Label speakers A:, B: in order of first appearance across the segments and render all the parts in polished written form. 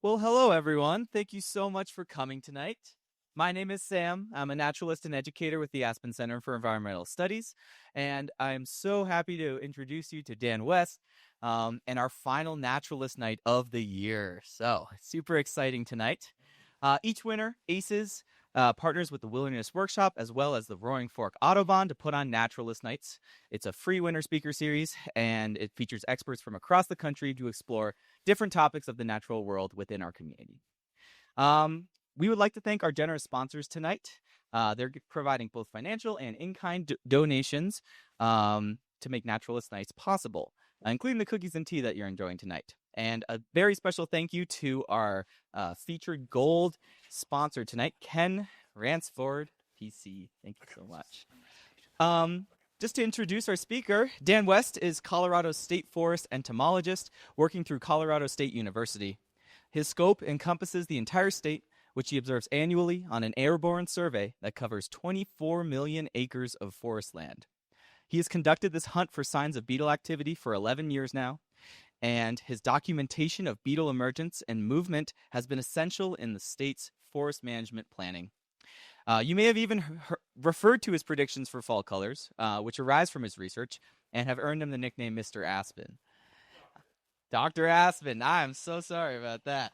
A: Well, hello, everyone. Thank you so much for coming tonight. My name is Sam. I'm a naturalist and educator with the Aspen Center for Environmental Studies, and I'm so happy to introduce you to Dan West and our final naturalist night of the year. So, super exciting tonight. Each winter, ACES, partners with the Wilderness Workshop as well as the Roaring Fork Audubon to put on Naturalist Nights. It's a free winter speaker series, and it features experts from across the country to explore different topics of the natural world within our community. Um, we would like to thank our generous sponsors tonight. They're providing both financial and in-kind donations to make Naturalist Nights possible, including the cookies and tea that you're enjoying tonight. And a very special thank you to our featured gold sponsor tonight, Ken Ransford, PC. Thank you so much. Just to introduce our speaker, Dan West is Colorado's State Forest Entomologist working through Colorado State University. His scope encompasses the entire state, which he observes annually on an airborne survey that covers 24 million acres of forest land. He has conducted this hunt for signs of beetle activity for 11 years now, and his documentation of beetle emergence and movement has been essential in the state's forest management planning. You may have even referred to his predictions for fall colors, which arise from his research, and have earned him the nickname Mr. Aspen. Dr. Aspen, I'm so sorry about that.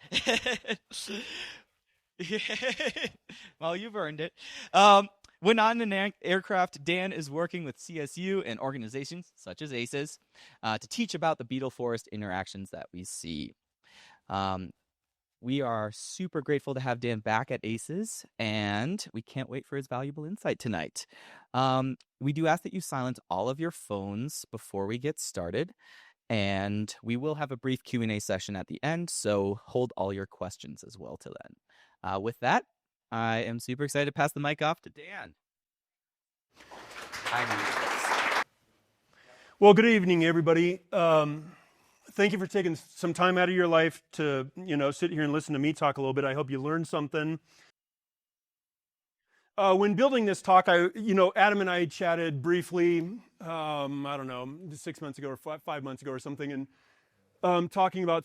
A: Well, you've earned it. When on an aircraft, Dan is working with CSU and organizations such as ACES to teach about the beetle-forest interactions that we see. We are super grateful to have Dan back at ACES, and we can't wait for his valuable insight tonight. We do ask that you silence all of your phones before we get started, and we will have a brief Q&A session at the end, so hold all your questions as well till then. With that, I am super excited to pass the mic off to Dan.
B: Well, good evening, everybody. Thank you for taking some time out of your life to, sit here and listen to me talk a little bit. I hope you learned something. When building this talk, Adam and I chatted briefly, I don't know, 6 months ago or 5 months ago or something, and talking about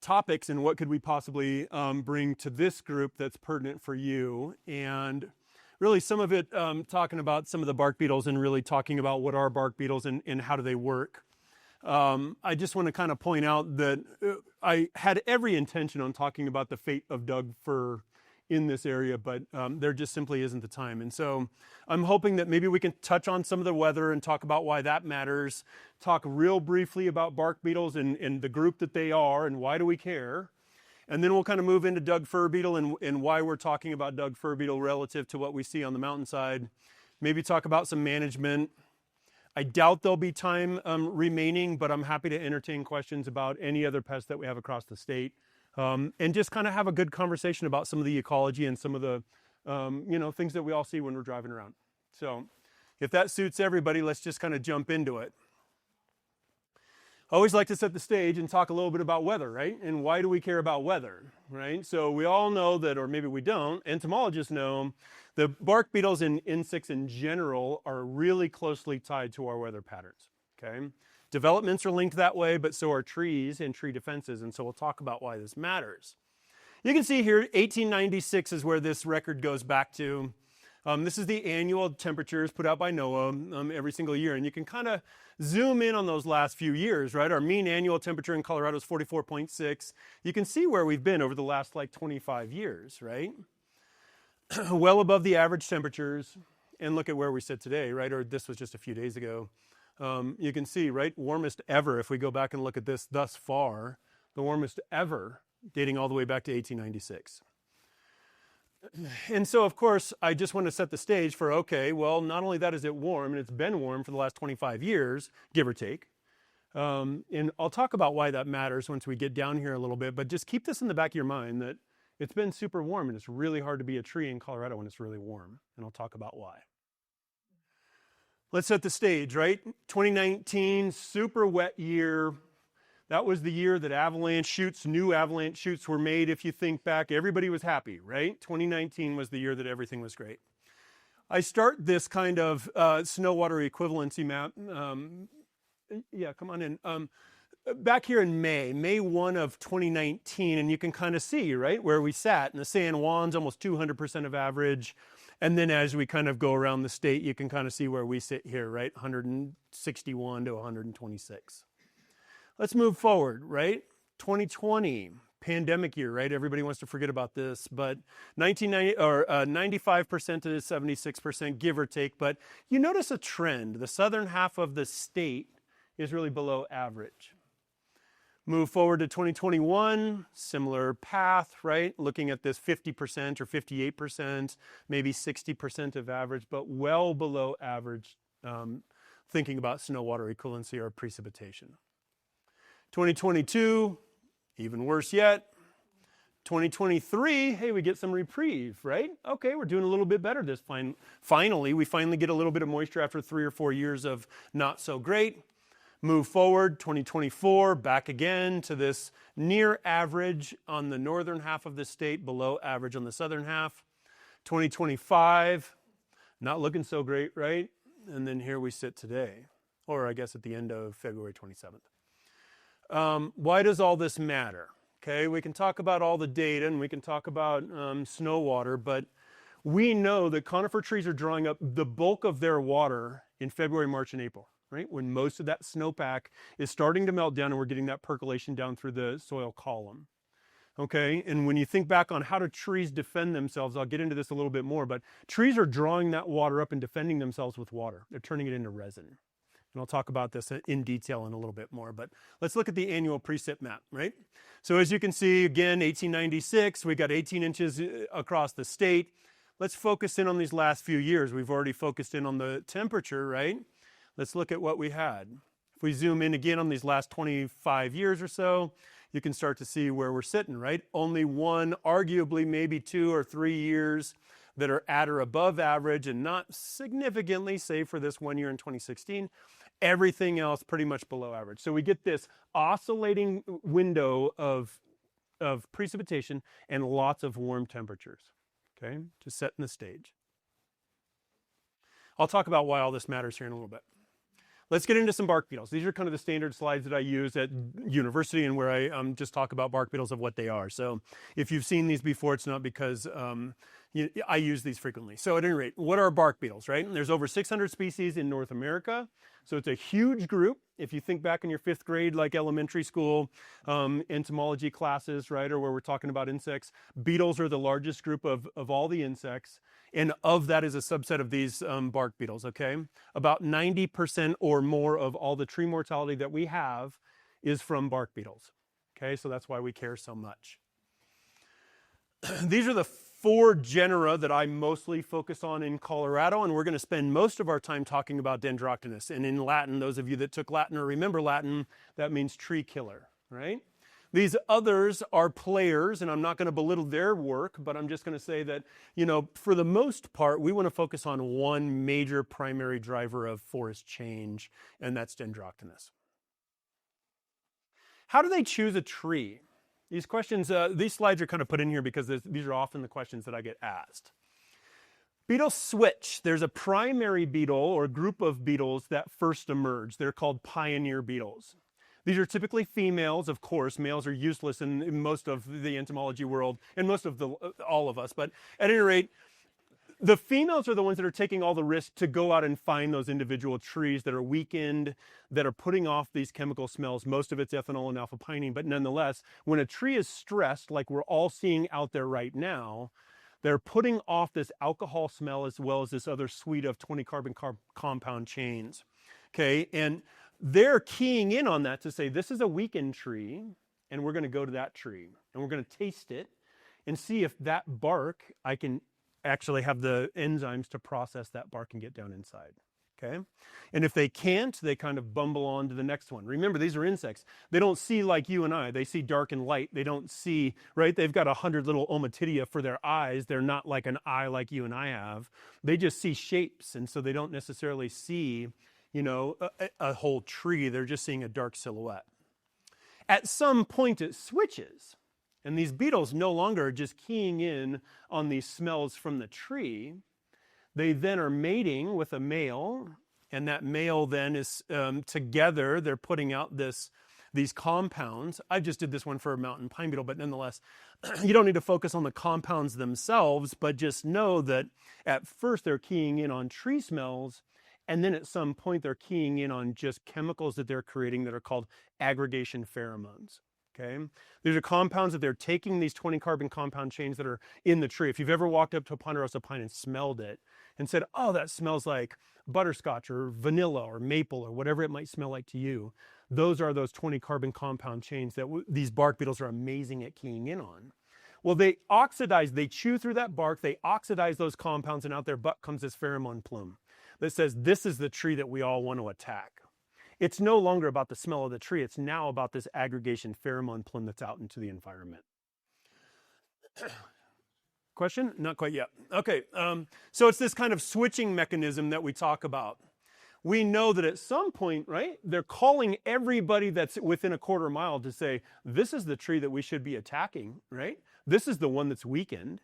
B: topics and what could we possibly bring to this group that's pertinent for you. And really some of it talking about some of the bark beetles and really talking about what are bark beetles and how do they work. I just want to kind of point out that I had every intention on talking about the fate of Douglas-fir in this area, but there just simply isn't the time. And so I'm hoping that maybe we can touch on some of the weather and talk about why that matters, talk real briefly about bark beetles and the group that they are and why do we care. And then we'll kind of move into Douglas-fir beetle and why we're talking about Douglas-fir beetle relative to what we see on the mountainside. Maybe talk about some management. I doubt there'll be time remaining, but I'm happy to entertain questions about any other pests that we have across the state. And just kind of have a good conversation about some of the ecology and some of the, things that we all see when we're driving around. So if that suits everybody, let's just kind of jump into it. I always like to set the stage and talk a little bit about weather, right? And why do we care about weather, right? So we all know that, or maybe we don't, entomologists know the bark beetles and insects in general are really closely tied to our weather patterns, okay? Developments are linked that way, but so are trees and tree defenses, and so we'll talk about why this matters. You can see here, 1896 is where this record goes back to. This is the annual temperatures put out by NOAA every single year, and you can kind of zoom in on those last few years, right? Our mean annual temperature in Colorado is 44.6. You can see where we've been over the last 25 years, right? Well above the average temperatures, and look at where we sit today, right? Or this was just a few days ago. You can see, right, warmest ever, if we go back and look at this thus far, the warmest ever, dating all the way back to 1896. And so, of course, I just want to set the stage for, okay, well, not only that is it warm, and it's been warm for the last 25 years, give or take. And I'll talk about why that matters once we get down here a little bit, but just keep this in the back of your mind that it's been super warm, and it's really hard to be a tree in Colorado when it's really warm, and I'll talk about why. Let's set the stage, right? 2019, super wet year. That was the year that new avalanche chutes were made. If you think back, everybody was happy, right? 2019 was the year that everything was great. I start this kind of snow water equivalency map. Yeah, come on in. back here in May 1 of 2019, and you can kind of see, right, where we sat. And the San Juan's almost 200% of average. And then as we kind of go around the state, you can kind of see where we sit here, right, 161 to 126. Let's move forward, right? 2020, pandemic year, right? Everybody wants to forget about this, but 95% to 76%, give or take. But you notice a trend. The southern half of the state is really below average. Move forward to 2021, similar path, right? Looking at this 50% or 58%, maybe 60% of average, but well below average, thinking about snow water equivalency or precipitation. 2022, even worse yet. 2023, hey, we get some reprieve, right? Okay, we're doing a little bit better this finally. We finally get a little bit of moisture after 3 or 4 years of not so great. Move forward, 2024, back again to this near average on the northern half of the state, below average on the southern half. 2025, not looking so great, right? And then here we sit today, or I guess at the end of February 27th. Why does all this matter? Okay, we can talk about all the data and we can talk about snow water, but we know that conifer trees are drawing up the bulk of their water in February, March, and April. Right? When most of that snowpack is starting to melt down and we're getting that percolation down through the soil column. Okay, and when you think back on how do trees defend themselves, I'll get into this a little bit more, but trees are drawing that water up and defending themselves with water. They're turning it into resin. And I'll talk about this in detail in a little bit more, but let's look at the annual precip map, right? So as you can see, again, 1896, we got 18 inches across the state. Let's focus in on these last few years. We've already focused in on the temperature, right? Let's look at what we had. If we zoom in again on these last 25 years or so, you can start to see where we're sitting, right? Only one, arguably maybe 2 or 3 years that are at or above average and not significantly, save for this 1 year in 2016. Everything else pretty much below average. So we get this oscillating window of precipitation and lots of warm temperatures, okay, to set in the stage. I'll talk about why all this matters here in a little bit. Let's get into some bark beetles. These are kind of the standard slides that I use at university and where I just talk about bark beetles of what they are. So if you've seen these before, it's not because I use these frequently. So at any rate, what are bark beetles, right? There's over 600 species in North America. So it's a huge group. If you think back in your 5th grade, like elementary school, entomology classes, right, or where we're talking about insects, beetles are the largest group of all the insects. And of that is a subset of these bark beetles, okay? About 90% or more of all the tree mortality that we have is from bark beetles, okay? So that's why we care so much. These are the 4 genera that I mostly focus on in Colorado, and we're going to spend most of our time talking about Dendroctonus. And in Latin, those of you that took Latin or remember Latin, that means tree killer, right? These others are players, and I'm not going to belittle their work, but I'm just going to say that, you know, for the most part, we want to focus on one major primary driver of forest change, and that's Dendroctonus. How do they choose a tree? These questions, these slides are kind of put in here because these are often the questions that I get asked. Beetles switch. There's a primary beetle or group of beetles that first emerge. They're called pioneer beetles. These are typically females, of course. Males are useless in most of the entomology world and most of all of us. But at any rate, the females are the ones that are taking all the risk to go out and find those individual trees that are weakened, that are putting off these chemical smells. Most of it's ethanol and alpha-pinene, but nonetheless, when a tree is stressed, like we're all seeing out there right now, they're putting off this alcohol smell as well as this other suite of 20 carbon compound chains. Okay, and they're keying in on that to say, this is a weakened tree, and we're going to go to that tree, and we're going to taste it and see if that bark, I can actually have the enzymes to process that bark and get down inside, okay? And if they can't, they kind of bumble on to the next one. Remember, these are insects. They don't see like you and I. They see dark and light. They don't see, right? They've got 100 little ommatidia for their eyes. They're not like an eye like you and I have. They just see shapes, and so they don't necessarily see, you know, a whole tree. They're just seeing a dark silhouette. At some point, it switches. And these beetles no longer are just keying in on these smells from the tree. They then are mating with a male, and that male then is together, they're putting out this these compounds. I just did this one for a mountain pine beetle, but nonetheless, you don't need to focus on the compounds themselves, but just know that at first they're keying in on tree smells, and then at some point they're keying in on just chemicals that they're creating that are called aggregation pheromones. Okay, these are compounds that they're taking these 20 carbon compound chains that are in the tree. If you've ever walked up to a ponderosa pine and smelled it and said, oh, that smells like butterscotch or vanilla or maple or whatever it might smell like to you, those are those 20 carbon compound chains that these bark beetles are amazing at keying in on. Well, they oxidize, they chew through that bark, they oxidize those compounds, and out their butt comes this pheromone plume that says this is the tree that we all want to attack. It's no longer about the smell of the tree. It's now about this aggregation pheromone plume that's out into the environment. Question? Not quite yet. Okay, so it's this kind of switching mechanism that we talk about. We know that at some point, right, they're calling everybody that's within a quarter mile to say, this is the tree that we should be attacking, right? This is the one that's weakened.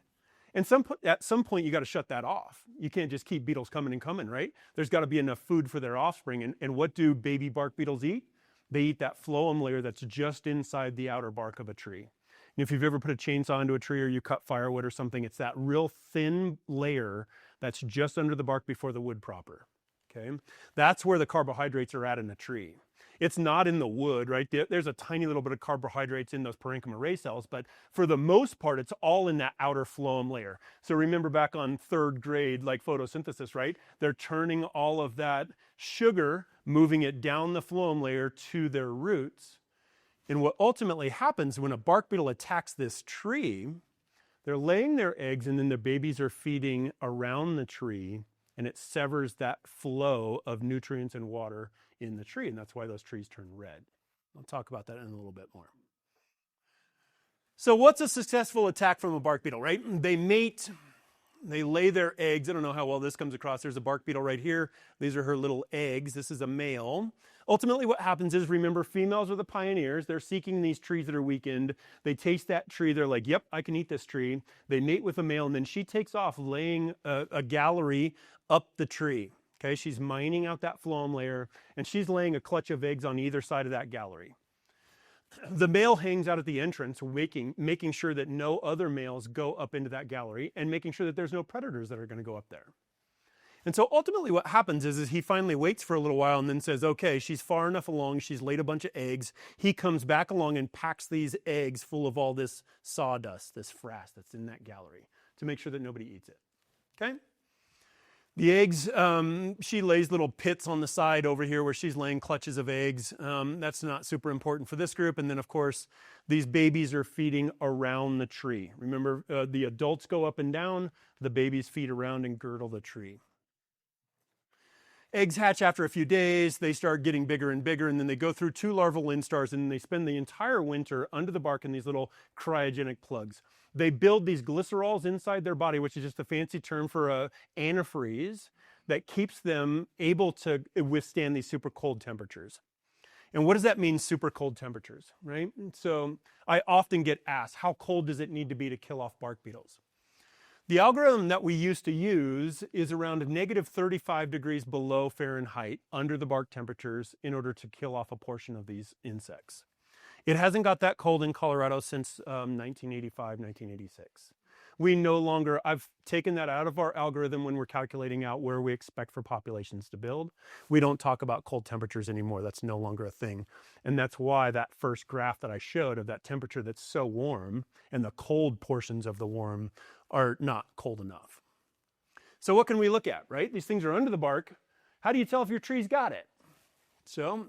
B: And at some point, you got to shut that off. You can't just keep beetles coming and coming, right? There's got to be enough food for their offspring. And what do baby bark beetles eat? They eat that phloem layer that's just inside the outer bark of a tree. And if you've ever put a chainsaw into a tree or you cut firewood or something, it's that real thin layer that's just under the bark before the wood proper. Okay? That's where the carbohydrates are at in a tree. It's not in the wood, right? There's a tiny little bit of carbohydrates in those parenchyma ray cells, but for the most part, it's all in that outer phloem layer. So remember back on third grade, like photosynthesis, right? They're turning all of that sugar, moving it down the phloem layer to their roots. And what ultimately happens when a bark beetle attacks this tree, they're laying their eggs and then the babies are feeding around the tree, and it severs that flow of nutrients and water in the tree, and that's why those trees turn red. I'll talk about that in a little bit more. So what's a successful attack from a bark beetle, right? They mate, they lay their eggs. I don't know how well this comes across. There's a bark beetle right here. These are her little eggs. This is a male. Ultimately what happens is, remember, females are the pioneers. They're seeking these trees that are weakened. They taste that tree. They're like, yep, I can eat this tree. They mate with a male, and then she takes off laying a gallery up the tree. Okay, she's mining out that phloem layer, and she's laying a clutch of eggs on either side of that gallery. The male hangs out at the entrance, making sure that no other males go up into that gallery, and making sure that there's no predators that are going to go up there. And so ultimately what happens is he finally waits for a little while and then says, okay, she's far enough along, she's laid a bunch of eggs. He comes back along and packs these eggs full of all this sawdust, this frass that's in that gallery, to make sure that nobody eats it. Okay? The eggs, she lays little pits on the side over here where she's laying clutches of eggs. That's not super important for this group. And then, of course, these babies are feeding around the tree. Remember, the adults go up and down. The babies feed around and girdle the tree. Eggs hatch after a few days. They start getting bigger and bigger, and then they go through 2 larval instars, and they spend the entire winter under the bark in these little cryogenic plugs. They build these glycerols inside their body, which is just a fancy term for antifreeze that keeps them able to withstand these super cold temperatures. And what does that mean, super cold temperatures, right? So I often get asked, how cold does it need to be to kill off bark beetles? The algorithm that we used to use is around negative 35 degrees below Fahrenheit under the bark temperatures in order to kill off a portion of these insects. It hasn't got that cold in Colorado since 1985, 1986. We no longer, I've taken that out of our algorithm when we're calculating out where we expect for populations to build. We don't talk about cold temperatures anymore. That's no longer a thing. And that's why that first graph that I showed of that temperature that's so warm and the cold portions of the warm are not cold enough. So what can we look at, right? These things are under the bark. How do you tell if your tree's got it? So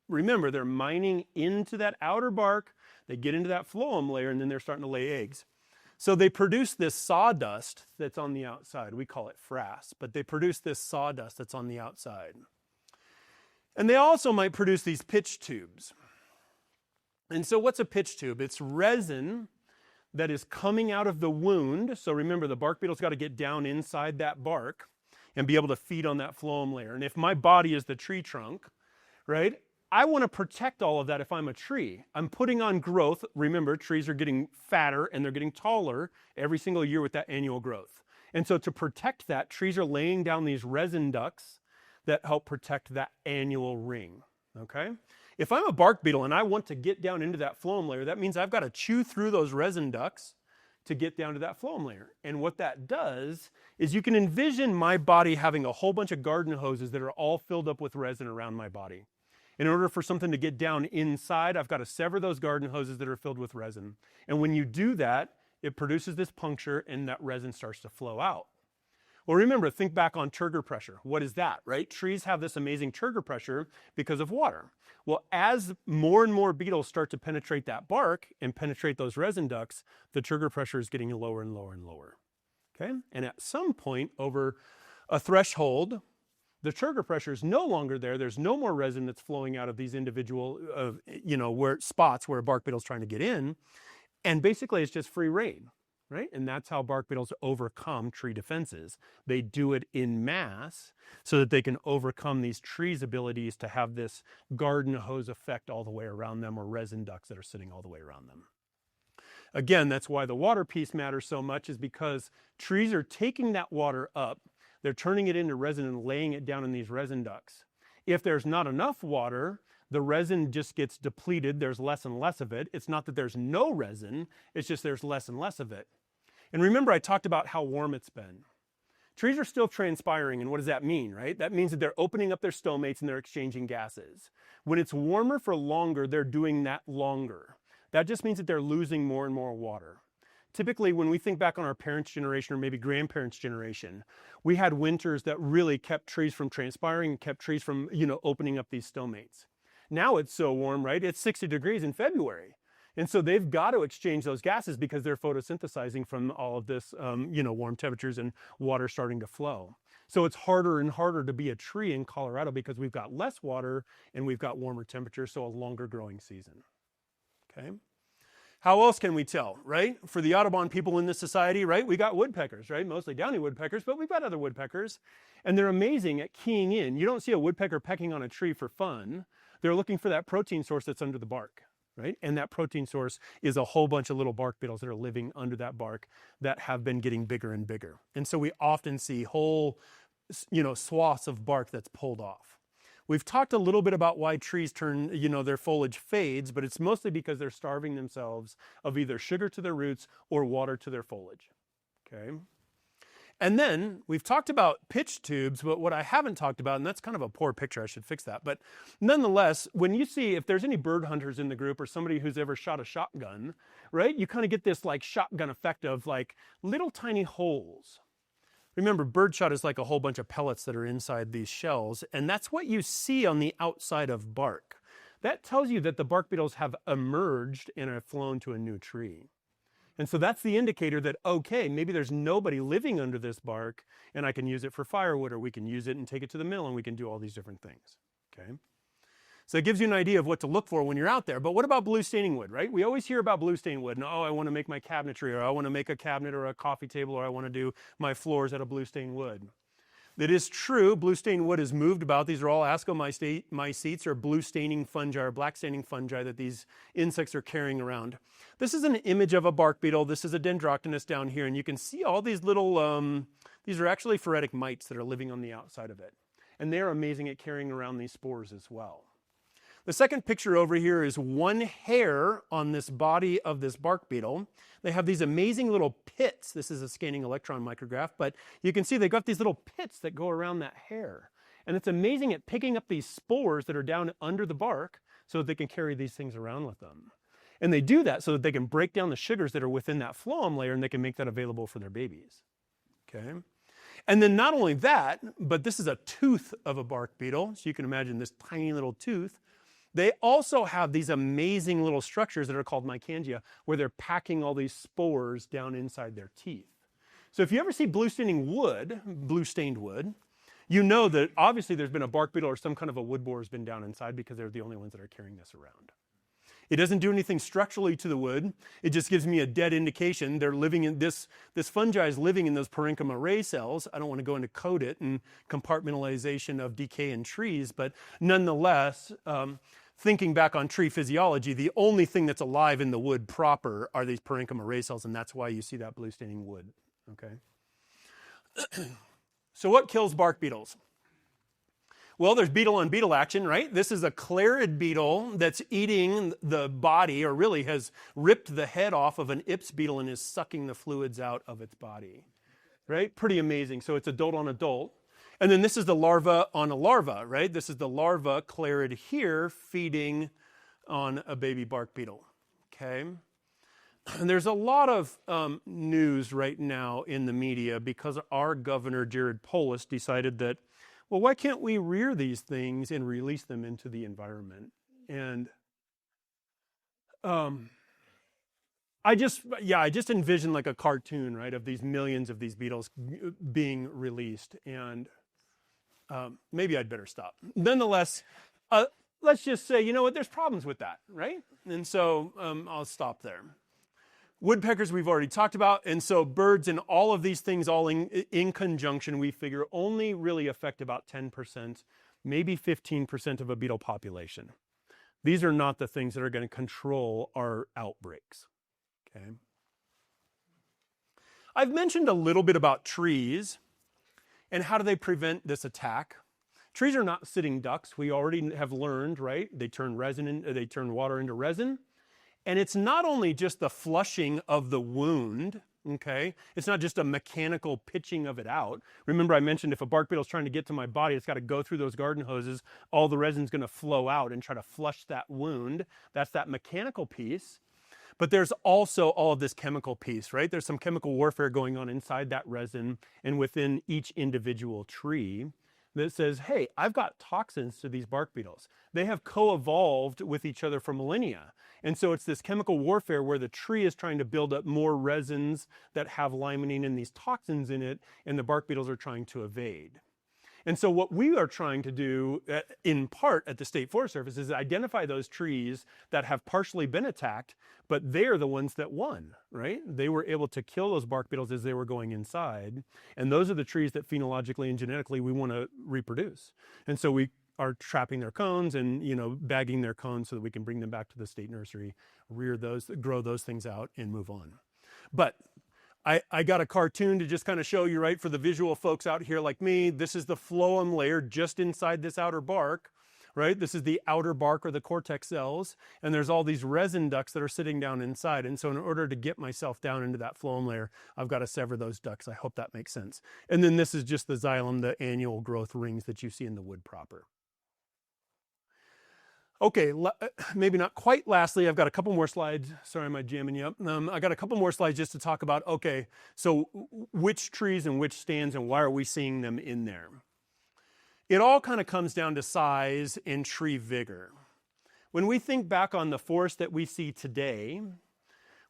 B: remember, they're mining into that outer bark. They get into that phloem layer, and then they're starting to lay eggs. So they produce this sawdust that's on the outside. We call it frass, but they produce this sawdust that's on the outside. And they also might produce these pitch tubes. And so what's a pitch tube? It's resin that is coming out of the wound. So remember, the bark beetle's got to get down inside that bark and be able to feed on that phloem layer. And if my body is the tree trunk, right, I want to protect all of that if I'm a tree. I'm putting on growth. Remember, trees are getting fatter and they're getting taller every single year with that annual growth. And so to protect that, trees are laying down these resin ducts that help protect that annual ring, okay? If I'm a bark beetle and I want to get down into that phloem layer, that means I've got to chew through those resin ducts to get down to that phloem layer. And what that does is you can envision my body having a whole bunch of garden hoses that are all filled up with resin around my body. In order for something to get down inside, I've got to sever those garden hoses that are filled with resin. And when you do that, it produces this puncture and that resin starts to flow out. Well, remember, think back on turgor pressure. What is that, right? Trees have this amazing turgor pressure because of water. Well, as more and more beetles start to penetrate that bark and penetrate those resin ducts, the turgor pressure is getting lower and lower and lower. Okay? And at some point over a threshold, the turgor pressure is no longer there. There's no more resin that's flowing out of these individual, where spots where a bark beetle is trying to get in. And basically, it's just free reign. Right? And that's how bark beetles overcome tree defenses. They do it in mass so that they can overcome these trees' abilities to have this garden hose effect all the way around them, or resin ducts that are sitting all the way around them. Again, that's why the water piece matters so much, is because trees are taking that water up, they're turning it into resin and laying it down in these resin ducts. If there's not enough water, the resin just gets depleted. There's less and less of it. It's not that there's no resin, it's just there's less and less of it. And remember, I talked about how warm it's been. Trees are still transpiring, and what does that mean, right? That means that they're opening up their stomates and they're exchanging gases. When it's warmer for longer, they're doing that longer. That just means that they're losing more and more water. Typically, when we think back on our parents' generation or maybe grandparents' generation, we had winters that really kept trees from transpiring and kept trees from, opening up these stomates. Now it's so warm, right? It's 60 degrees in February. And so they've got to exchange those gases because they're photosynthesizing from all of this, warm temperatures and water starting to flow. So it's harder and harder to be a tree in Colorado because we've got less water and we've got warmer temperatures, so a longer growing season. Okay? How else can we tell, right? For the Audubon people in this society, right? We got woodpeckers, right? Mostly downy woodpeckers, but we've got other woodpeckers. And they're amazing at keying in. You don't see a woodpecker pecking on a tree for fun. They're looking for that protein source that's under the bark. Right? And that protein source is a whole bunch of little bark beetles that are living under that bark that have been getting bigger and bigger. And so we often see whole, swaths of bark that's pulled off. We've talked a little bit about why trees turn, their foliage fades, but it's mostly because they're starving themselves of either sugar to their roots or water to their foliage. Okay? And then we've talked about pitch tubes, but what I haven't talked about, and that's kind of a poor picture, I should fix that. But nonetheless, when you see, if there's any bird hunters in the group or somebody who's ever shot a shotgun, right, you kind of get this like shotgun effect of like little tiny holes. Remember, birdshot is like a whole bunch of pellets that are inside these shells, and that's what you see on the outside of bark. That tells you that the bark beetles have emerged and have flown to a new tree. And so that's the indicator that, okay, maybe there's nobody living under this bark and I can use it for firewood, or we can use it and take it to the mill and we can do all these different things, okay? So it gives you an idea of what to look for when you're out there. But what about blue staining wood, right? We always hear about blue stained wood and, I want to make my cabinetry, or I want to make a cabinet or a coffee table, or I want to do my floors out of blue stained wood. It is true, blue stained wood is moved about. These are all ascomycetes, or blue staining fungi, or black staining fungi that these insects are carrying around. This is an image of a bark beetle. This is a Dendroctonus down here, and you can see all these little, these are actually phoretic mites that are living on the outside of it. And they're amazing at carrying around these spores as well. The second picture over here is one hair on this body of this bark beetle. They have these amazing little pits. This is a scanning electron micrograph, but you can see they've got these little pits that go around that hair. And it's amazing at picking up these spores that are down under the bark so that they can carry these things around with them. And they do that so that they can break down the sugars that are within that phloem layer, and they can make that available for their babies. Okay? And then not only that, but this is a tooth of a bark beetle. So you can imagine this tiny little tooth. They also have these amazing little structures that are called mycangia, where they're packing all these spores down inside their teeth. So if you ever see blue stained wood, you know that obviously there's been a bark beetle or some kind of a wood borer has been down inside, because they're the only ones that are carrying this around. It doesn't do anything structurally to the wood. It just gives me a dead indication. They're living in this fungi is living in those parenchyma array cells. I don't want to go into code it and compartmentalization of decay in trees, but nonetheless, thinking back on tree physiology, the only thing that's alive in the wood proper are these parenchyma array cells, and that's why you see that blue staining wood. Okay. So what kills bark beetles? Well, there's beetle on beetle action, right? This is a clarid beetle that's eating the body, or really has ripped the head off of an Ips beetle and is sucking the fluids out of its body, right? Pretty amazing. So it's adult on adult. And then this is the larva on a larva, right? This is the larva clarid here feeding on a baby bark beetle, okay? And there's a lot of news right now in the media because our governor, Jared Polis, decided that, well, why can't we rear these things and release them into the environment? And I just envision like a cartoon, right, of these millions of these beetles being released. And maybe I'd better stop. Nonetheless, let's just say, you know what, there's problems with that, right? And so I'll stop there. Woodpeckers we've already talked about, and so birds and all of these things all in conjunction, we figure only really affect about 10%, maybe 15% of a beetle population. These are not the things that are going to control our outbreaks, okay? I've mentioned a little bit about trees and how do they prevent this attack. Trees are not sitting ducks. We already have learned, right? They turn water into resin. And it's not only just the flushing of the wound, okay? It's not just a mechanical pitching of it out. Remember I mentioned if a bark beetle is trying to get to my body, it's got to go through those garden hoses. All the resin's going to flow out and try to flush that wound. That's that mechanical piece. But there's also all of this chemical piece, right? There's some chemical warfare going on inside that resin and within each individual tree that says, hey, I've got toxins to these bark beetles. They have co-evolved with each other for millennia. And so it's this chemical warfare where the tree is trying to build up more resins that have limonene and these toxins in it, and the bark beetles are trying to evade. And so what we are trying to do, in part at the State Forest Service, is identify those trees that have partially been attacked, but they're the ones that won, right? They were able to kill those bark beetles as they were going inside. And those are the trees that phenologically and genetically we want to reproduce. And so we are trapping their cones and, you know, bagging their cones so that we can bring them back to the state nursery, rear those, grow those things out, and move on. But I got a cartoon to just kind of show you, right, for the visual folks out here like me. This is the phloem layer just inside this outer bark, right? This is the outer bark or the cortex cells, and there's all these resin ducts that are sitting down inside. And so in order to get myself down into that phloem layer, I've got to sever those ducts. I hope that makes sense. And then this is just the xylem, the annual growth rings that you see in the wood proper. Okay, maybe not quite lastly, I've got a couple more slides. Sorry, am I jamming you up? I got a couple more slides just to talk about, okay, so which trees and which stands and why are we seeing them in there? It all kind of comes down to size and tree vigor. When we think back on the forest that we see today,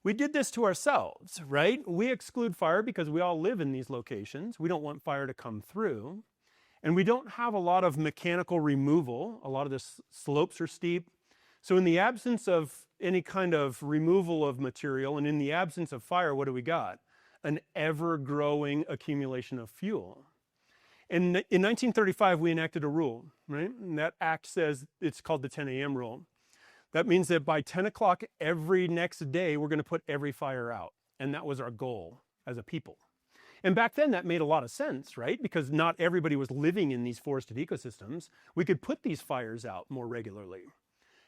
B: we did this to ourselves, right? We exclude fire because we all live in these locations. We don't want fire to come through. And we don't have a lot of mechanical removal. A lot of the slopes are steep. So in the absence of any kind of removal of material and in the absence of fire, what do we got? An ever-growing accumulation of fuel. And in 1935, we enacted a rule, right? And that act says, it's called the 10 a.m. rule. That means that by 10 o'clock every next day, we're going to put every fire out. And that was our goal as a people. And back then that made a lot of sense, right? Because not everybody was living in these forested ecosystems. We could put these fires out more regularly.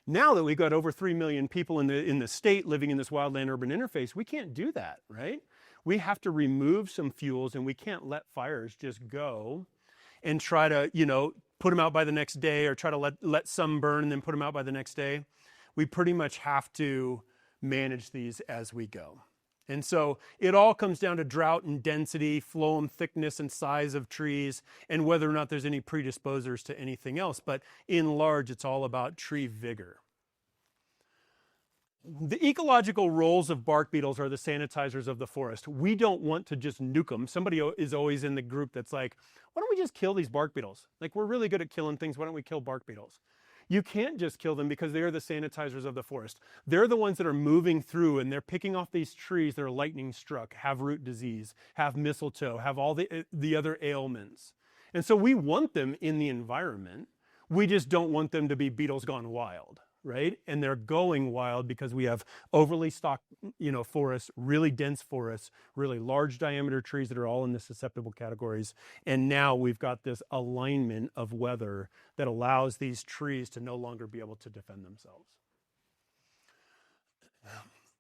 B: Now that we've got over 3 million people in the state living in this wildland urban interface, we can't do that, right? We have to remove some fuels and we can't let fires just go and try to, you know, put them out by the next day or try to let some burn and then put them out by the next day. We pretty much have to manage these as we go. And so it all comes down to drought and density, phloem thickness and size of trees, and whether or not there's any predisposers to anything else. But in large, it's all about tree vigor. The ecological roles of bark beetles are the sanitizers of the forest. We don't want to just nuke them. Somebody is always in the group that's like, why don't we just kill these bark beetles? Like, we're really good at killing things. Why don't we kill bark beetles? You can't just kill them because they are the sanitizers of the forest. They're the ones that are moving through and they're picking off these trees that are lightning struck, have root disease, have mistletoe, have all the other ailments. And so we want them in the environment. We just don't want them to be beetles gone wild, right? And they're going wild because we have overly stocked, forests, really dense forests, really large diameter trees that are all in the susceptible categories. And now we've got this alignment of weather that allows these trees to no longer be able to defend themselves.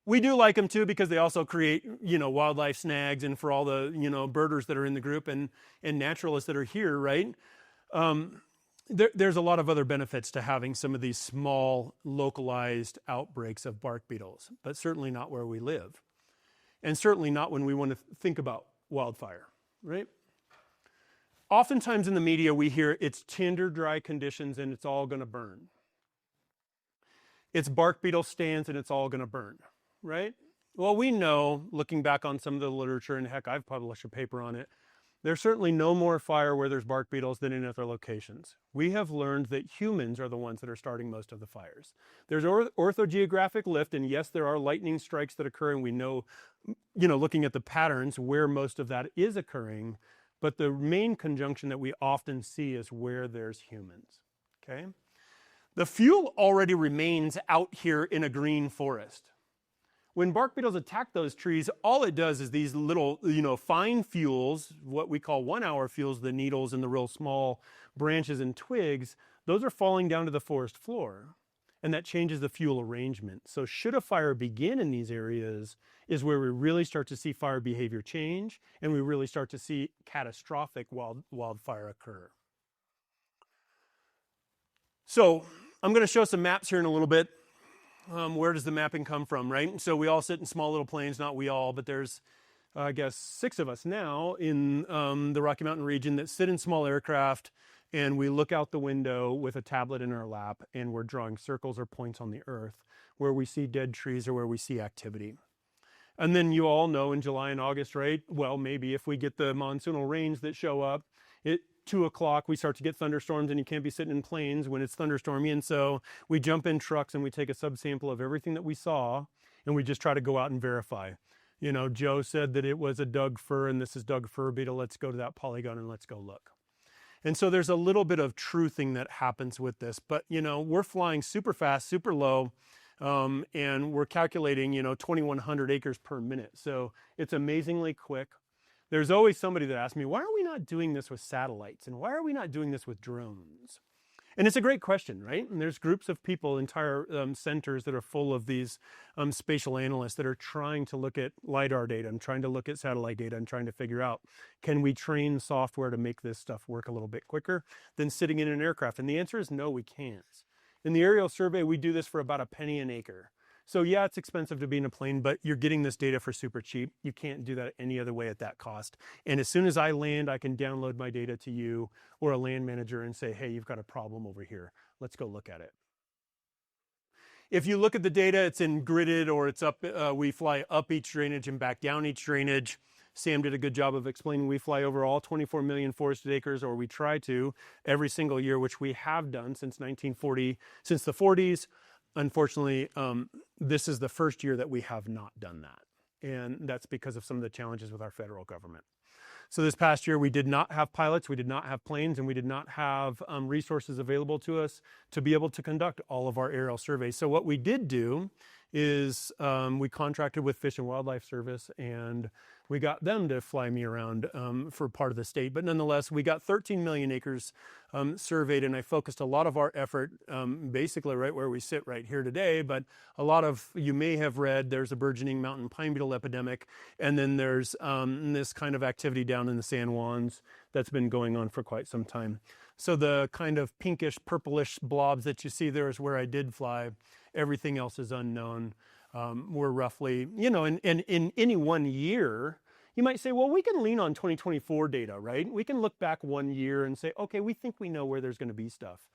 B: We do like them too because they also create, wildlife snags, and for all the, birders that are in the group and naturalists that are here, right? There's a lot of other benefits to having some of these small localized outbreaks of bark beetles, but certainly not where we live. And certainly not when we want to think about wildfire, right? Oftentimes in the media we hear it's tinder dry conditions and it's all going to burn. It's bark beetle stands and it's all going to burn. Right? Well, we know, looking back on some of the literature, and heck, I've published a paper on it, there's certainly no more fire where there's bark beetles than in other locations. We have learned that humans are the ones that are starting most of the fires. There's orthogeographic lift, and yes, there are lightning strikes that occur, and we know, looking at the patterns, where most of that is occurring, but the main conjunction that we often see is where there's humans, okay? The fuel already remains out here in a green forest. When bark beetles attack those trees, all it does is these little, fine fuels, what we call 1 hour fuels, the needles and the real small branches and twigs, those are falling down to the forest floor. And that changes the fuel arrangement. So should a fire begin in these areas is where we really start to see fire behavior change, and we really start to see catastrophic wildfire occur. So I'm going to show some maps here in a little bit. Where does the mapping come from, right? So we all sit in small little planes, not we all, but there's, I guess, 6 of us now in the Rocky Mountain region that sit in small aircraft, and we look out the window with a tablet in our lap, and we're drawing circles or points on the earth where we see dead trees or where we see activity. And then you all know in July and August, right? Well, maybe if we get the monsoonal rains that show up, at 2 o'clock we start to get thunderstorms, and you can't be sitting in planes when it's thunderstormy, and so we jump in trucks and we take a subsample of everything that we saw, and we just try to go out and verify. Joe said that it was a Douglas-fir, and this is Douglas-fir beetle. Let's go to that polygon and let's go look. And so there's a little bit of truthing that happens with this, but we're flying super fast, super low, and we're calculating 2,100 acres per minute. So it's amazingly quick. There's always somebody that asks me, why are we not doing this with satellites? And why are we not doing this with drones? And it's a great question, right? And there's groups of people, entire centers that are full of these spatial analysts that are trying to look at LiDAR data and trying to look at satellite data and trying to figure out, can we train software to make this stuff work a little bit quicker than sitting in an aircraft? And the answer is no, we can't. In the aerial survey, we do this for about a penny an acre. So yeah, it's expensive to be in a plane, but you're getting this data for super cheap. You can't do that any other way at that cost. And as soon as I land, I can download my data to you or a land manager and say, hey, you've got a problem over here. Let's go look at it. If you look at the data, it's in gridded, or it's up, we fly up each drainage and back down each drainage. Sam did a good job of explaining we fly over all 24 million forested acres, or we try to, every single year, which we have done since 1940, since the 40s. Unfortunately, this is the first year that we have not done that. And that's because of some of the challenges with our federal government. So this past year, we did not have pilots, we did not have planes, and we did not have resources available to us to be able to conduct all of our aerial surveys. So what we did do is we contracted with Fish and Wildlife Service, and we got them to fly me around for part of the state. But nonetheless, we got 13 million acres surveyed, and I focused a lot of our effort basically right where we sit right here today. But a lot of, you may have read, there's a burgeoning mountain pine beetle epidemic, and then there's this kind of activity down in the San Juans that's been going on for quite some time. So the kind of pinkish, purplish blobs that you see there is where I did fly. Everything else is unknown. We're roughly, and in any one year, you might say, well, we can lean on 2024 data, right? We can look back 1 year and say, okay, we think we know where there's going to be stuff.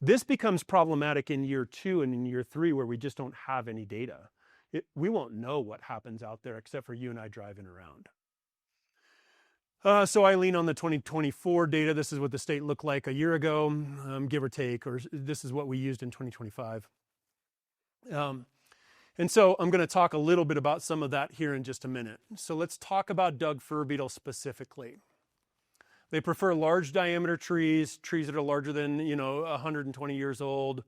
B: This becomes problematic in year 2 and in year 3 where we just don't have any data. We won't know what happens out there except for you and I driving around. So I lean on the 2024 data. This is what the state looked like a year ago, give or take, or this is what we used in 2025. And so I'm going to talk a little bit about some of that here in just a minute. So let's talk about Douglas-fir beetle specifically. They prefer large diameter trees that are larger than 120 years old.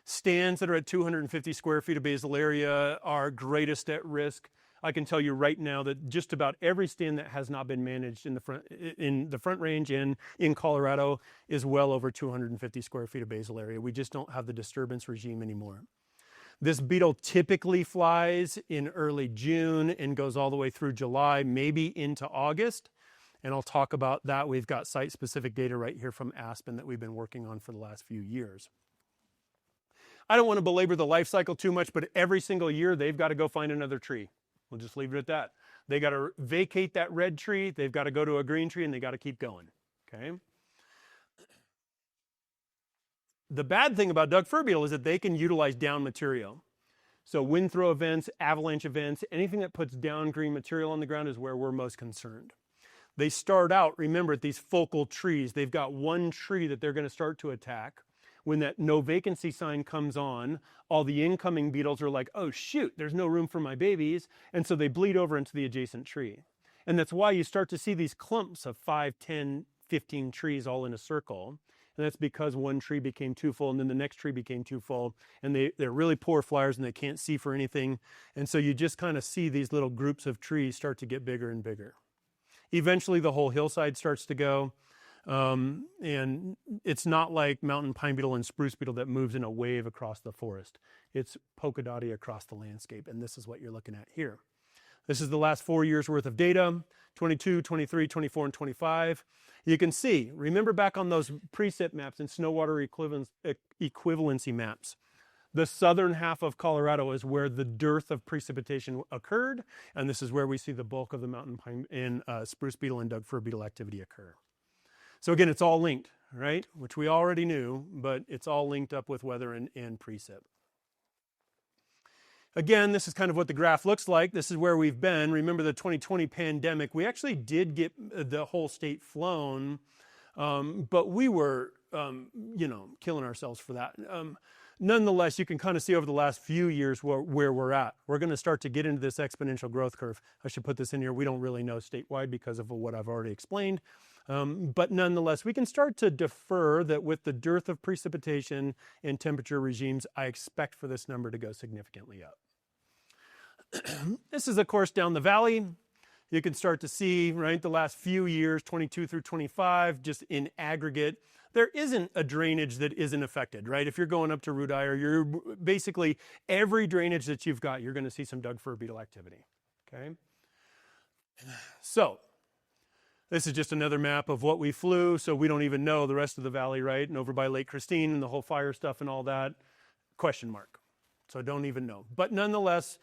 B: Stands that are at 250 square feet of basal area are greatest at risk. I can tell you right now that just about every stand that has not been managed in the Front Range and in Colorado is well over 250 square feet of basal area. We just don't have the disturbance regime anymore. This beetle typically flies in early June and goes all the way through July, maybe into August. And I'll talk about that. We've got site-specific data right here from Aspen that we've been working on for the last few years. I don't want to belabor the life cycle too much, but every single year they've got to go find another tree. We'll just leave it at that. They got to vacate that red tree, they've got to go to a green tree, and they got to keep going, okay? The bad thing about Doug-fir beetle is that they can utilize down material. So wind throw events, avalanche events, anything that puts down green material on the ground is where we're most concerned. They start out, remember, at these focal trees. They've got one tree that they're going to start to attack. When that no vacancy sign comes on, all the incoming beetles are like, oh shoot, there's no room for my babies. And so they bleed over into the adjacent tree. And that's why you start to see these clumps of 5, 10, 15 trees all in a circle. And that's because one tree became too full and then the next tree became too full. And they're really poor flyers and they can't see for anything. And so you just kind of see these little groups of trees start to get bigger and bigger. Eventually the whole hillside starts to go. And it's not like mountain pine beetle and spruce beetle that moves in a wave across the forest. It's polka dotty across the landscape, and this is what you're looking at here. This is the last 4 years worth of data, 22, 23, 24, and 25. You can see, remember back on those precip maps and snow water equivalency maps, the southern half of Colorado is where the dearth of precipitation occurred, and this is where we see the bulk of the mountain pine and spruce beetle and Doug-fir beetle activity occur. So again, it's all linked, right? Which we already knew, but it's all linked up with weather and precip. Again, this is kind of what the graph looks like. This is where we've been. Remember the 2020 pandemic. We actually did get the whole state flown, but we were, killing ourselves for that. Nonetheless, you can kind of see over the last few years where we're at. We're going to start to get into this exponential growth curve. I should put this in here. We don't really know statewide because of what I've already explained. But nonetheless, we can start to defer that with the dearth of precipitation and temperature regimes, I expect for this number to go significantly up. This is, of course, down the valley. You can start to see, right, the last few years, 22 through 25, just in aggregate, there isn't a drainage that isn't affected, right? If you're going up to Root Eye, or you're basically every drainage that you've got, you're going to see some Doug-fir beetle activity, okay? So this is just another map of what we flew, so we don't even know the rest of the valley, right? And over by Lake Christine and the whole fire stuff and all that, question mark. So don't even know. But nonetheless,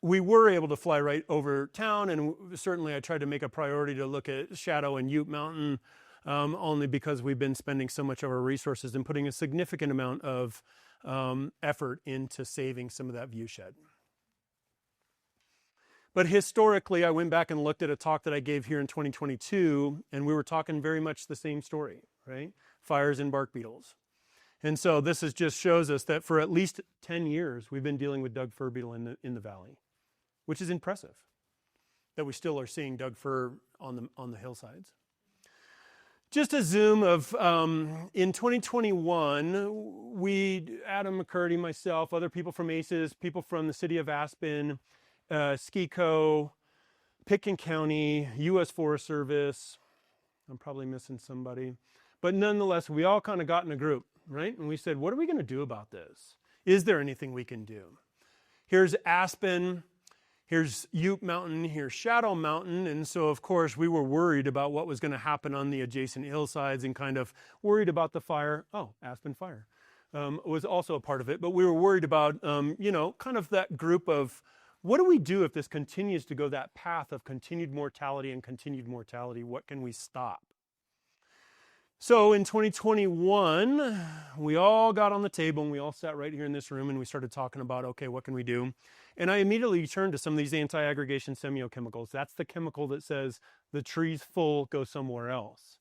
B: we were able to fly right over town, and certainly I tried to make a priority to look at Shadow and Ute Mountain, only because we've been spending so much of our resources and putting a significant amount of effort into saving some of that view shed. But historically, I went back and looked at a talk that I gave here in 2022, and we were talking very much the same story, right? Fires and bark beetles. And so this just shows us that for at least 10 years, we've been dealing with Doug-fir beetle in the valley, which is impressive, that we still are seeing Doug-fir on the hillsides. Just a zoom of, in 2021, Adam McCurdy, myself, other people from ACES, people from the city of Aspen, SKICO, Pitkin County, U.S. Forest Service, I'm probably missing somebody, but nonetheless, we all kind of got in a group, right? And we said, what are we going to do about this? Is there anything we can do? Here's Aspen. Here's Ute Mountain, here's Shadow Mountain, and so of course we were worried about what was going to happen on the adjacent hillsides and kind of worried about the fire. Oh, Aspen Fire was also a part of it, but we were worried about, kind of that group of what do we do if this continues to go that path of continued mortality and continued mortality? What can we stop? So in 2021, we all got on the table and we all sat right here in this room and we started talking about, okay, what can we do? And I immediately turned to some of these anti-aggregation semiochemicals. That's the chemical that says the tree's full, go somewhere else.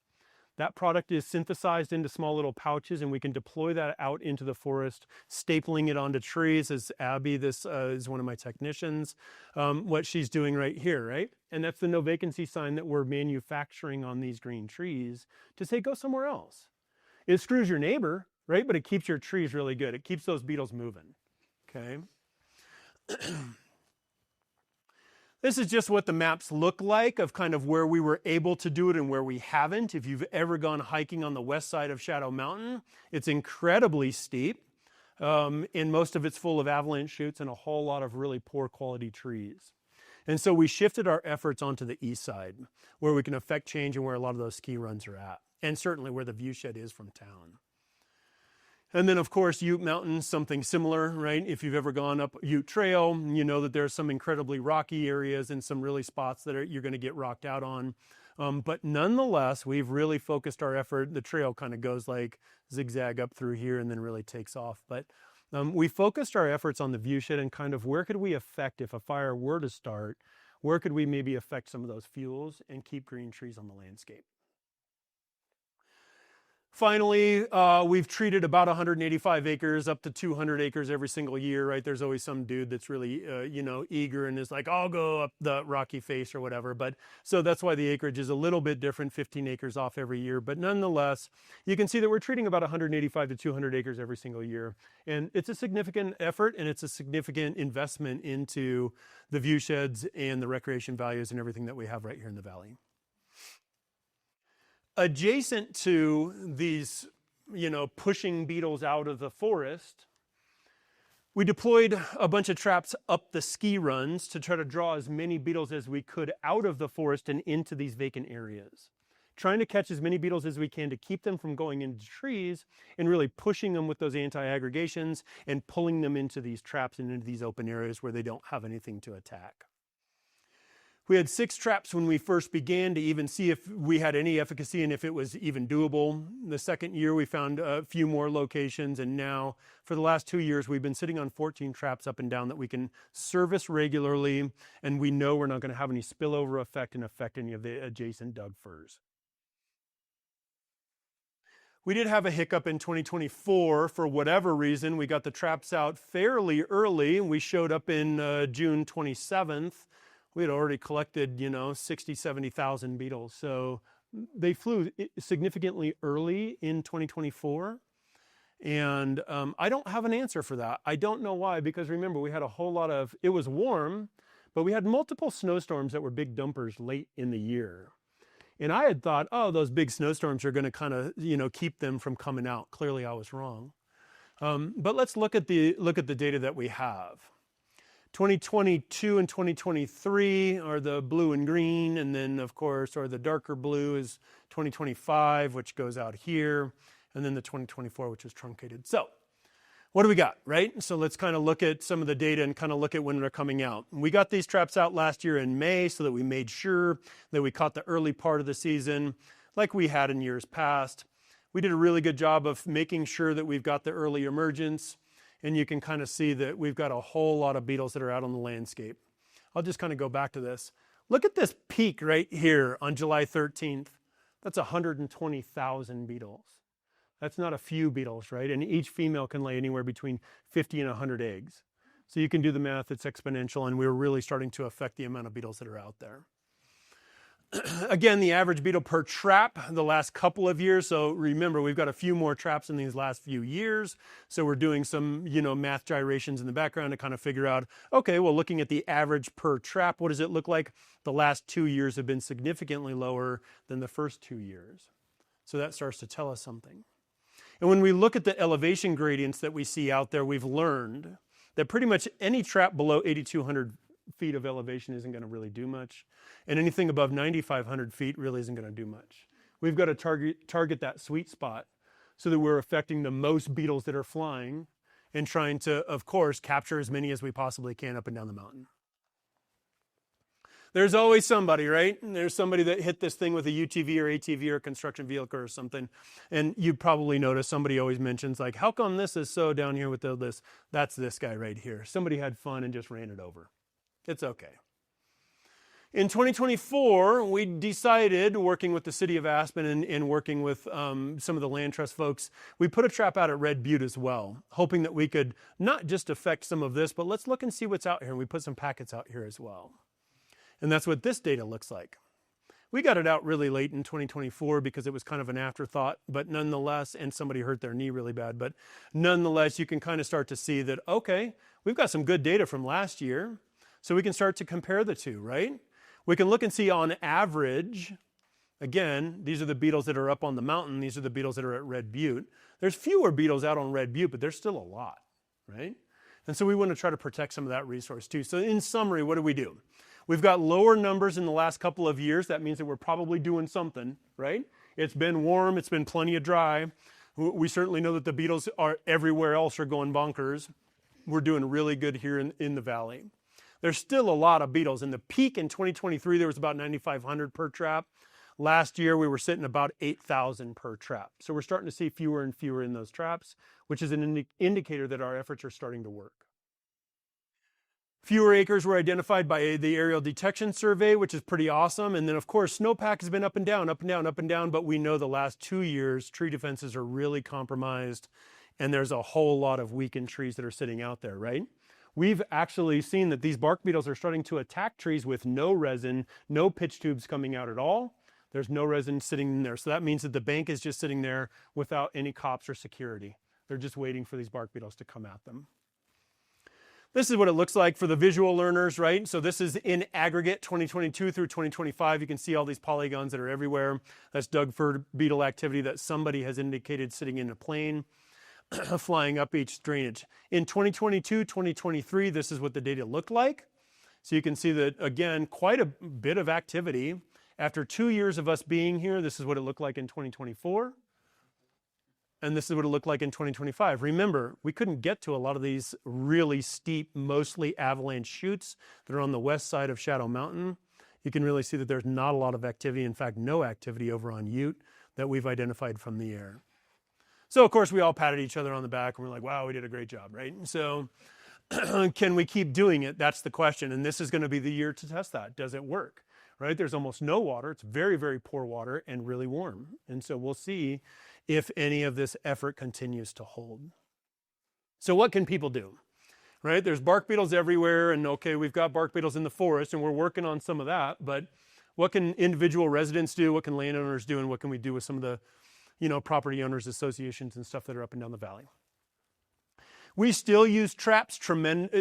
B: That product is synthesized into small little pouches and we can deploy that out into the forest, stapling it onto trees, as Abby, this is one of my technicians, what she's doing right here, right? And that's the no vacancy sign that we're manufacturing on these green trees to say, go somewhere else. It screws your neighbor, right? But it keeps your trees really good. It keeps those beetles moving, okay? This is just what the maps look like of kind of where we were able to do it and where we haven't. If you've ever gone hiking on the west side of Shadow Mountain, it's incredibly steep, and most of it's full of avalanche chutes and a whole lot of really poor quality trees. And so we shifted our efforts onto the east side, where we can affect change and where a lot of those ski runs are at, and certainly where the viewshed is from town. And then, of course, Ute Mountain, something similar, right? If you've ever gone up Ute Trail, you know that there's some incredibly rocky areas and some really spots that you're going to get rocked out on. But nonetheless, we've really focused our effort. The trail kind of goes like zigzag up through here and then really takes off. But we focused our efforts on the viewshed and kind of where could we affect, if a fire were to start, where could we maybe affect some of those fuels and keep green trees on the landscape. Finally, we've treated about 185 acres up to 200 acres every single year, right? There's always some dude that's really, eager and is like, I'll go up the rocky face or whatever. But so that's why the acreage is a little bit different, 15 acres off every year. But nonetheless, you can see that we're treating about 185 to 200 acres every single year. And it's a significant effort and it's a significant investment into the viewsheds and the recreation values and everything that we have right here in the valley. Adjacent to these, pushing beetles out of the forest, we deployed a bunch of traps up the ski runs to try to draw as many beetles as we could out of the forest and into these vacant areas. Trying to catch as many beetles as we can to keep them from going into trees and really pushing them with those anti-aggregations and pulling them into these traps and into these open areas where they don't have anything to attack. We had 6 traps when we first began to even see if we had any efficacy and if it was even doable. The second year we found a few more locations, and now for the last 2 years we've been sitting on 14 traps up and down that we can service regularly, and we know we're not going to have any spillover effect and affect any of the adjacent Doug-firs. We did have a hiccup in 2024 for whatever reason. We got the traps out fairly early. We showed up in June 27th. We had already collected, 60, 70,000 beetles. So they flew significantly early in 2024. And I don't have an answer for that. I don't know why, because remember, we had a whole lot of, it was warm, but we had multiple snowstorms that were big dumpers late in the year. And I had thought, those big snowstorms are going to kind of, keep them from coming out. Clearly I was wrong. But let's look at the data that we have. 2022 and 2023 are the blue and green, and then of course, or the darker blue is 2025, which goes out here, and then the 2024, which is truncated. So what do we got, right? So let's kind of look at some of the data and kind of look at when they're coming out. We got these traps out last year in May so that we made sure that we caught the early part of the season like we had in years past. We did a really good job of making sure that we've got the early emergence. And you can kind of see that we've got a whole lot of beetles that are out on the landscape. I'll just kind of go back to this. Look at this peak right here on July 13th. That's 120,000 beetles. That's not a few beetles, right? And each female can lay anywhere between 50 and 100 eggs. So you can do the math, it's exponential, and we're really starting to affect the amount of beetles that are out there. Again, the average beetle per trap the last couple of years. So remember, we've got a few more traps in these last few years. So we're doing some, math gyrations in the background to kind of figure out, okay, well, looking at the average per trap, what does it look like? The last 2 years have been significantly lower than the first 2 years. So that starts to tell us something. And when we look at the elevation gradients that we see out there, we've learned that pretty much any trap below 8,200 feet of elevation isn't going to really do much. And anything above 9,500 feet really isn't going to do much. We've got to target that sweet spot so that we're affecting the most beetles that are flying and trying to, of course, capture as many as we possibly can up and down the mountain. There's always somebody, right? There's somebody that hit this thing with a UTV or ATV or a construction vehicle or something. And you probably notice somebody always mentions, like, how come this is so down here with this? That's this guy right here. Somebody had fun and just ran it over. It's okay. In 2024, we decided, working with the city of Aspen and working with some of the land trust folks, we put a trap out at Red Butte as well, hoping that we could not just affect some of this, but let's look and see what's out here. And we put some packets out here as well. And that's what this data looks like. We got it out really late in 2024 because it was kind of an afterthought, but nonetheless, and somebody hurt their knee really bad, but nonetheless, you can kind of start to see that, okay, we've got some good data from last year, so we can start to compare the two, right? We can look and see on average, again, these are the beetles that are up on the mountain, these are the beetles that are at Red Butte. There's fewer beetles out on Red Butte, but there's still a lot, right? And so we want to try to protect some of that resource too. So in summary, what do? We've got lower numbers in the last couple of years. That means that we're probably doing something, right? It's been warm, it's been plenty of dry. We certainly know that the beetles are everywhere else are going bonkers. We're doing really good here in the valley. There's still a lot of beetles. In the peak in 2023, there was about 9,500 per trap. Last year, we were sitting about 8,000 per trap. So we're starting to see fewer and fewer in those traps, which is an indicator that our efforts are starting to work. Fewer acres were identified by the aerial detection survey, which is pretty awesome. And then, of course, snowpack has been up and down, up and down, up and down. But we know the last 2 years, tree defenses are really compromised. And there's a whole lot of weakened trees that are sitting out there, right? We've actually seen that these bark beetles are starting to attack trees with no resin, no pitch tubes coming out at all. There's no resin sitting in there. So that means that the bank is just sitting there without any cops or security. They're just waiting for these bark beetles to come at them. This is what it looks like for the visual learners, right? So this is in aggregate 2022 through 2025. You can see all these polygons that are everywhere. That's Doug-fir beetle activity that somebody has indicated sitting in a plane, flying up each drainage. In 2022, 2023, this is what the data looked like. So you can see that, again, quite a bit of activity. After 2 years of us being here, this is what it looked like in 2024. And this is what it looked like in 2025. Remember, we couldn't get to a lot of these really steep, mostly avalanche chutes that are on the west side of Shadow Mountain. You can really see that there's not a lot of activity, in fact, no activity over on Ute that we've identified from the air. So, of course, we all patted each other on the back and we're like, wow, we did a great job, right? So can we keep doing it? That's the question. And this is going to be the year to test that. Does it work? Right? There's almost no water. It's very, very poor water and really warm. And so we'll see if any of this effort continues to hold. So what can people do? Right? There's bark beetles everywhere, and okay, we've got bark beetles in the forest, and we're working on some of that, but what can individual residents do? What can landowners do? And what can we do with some of the, property owners associations and stuff that are up and down the valley? We still use traps,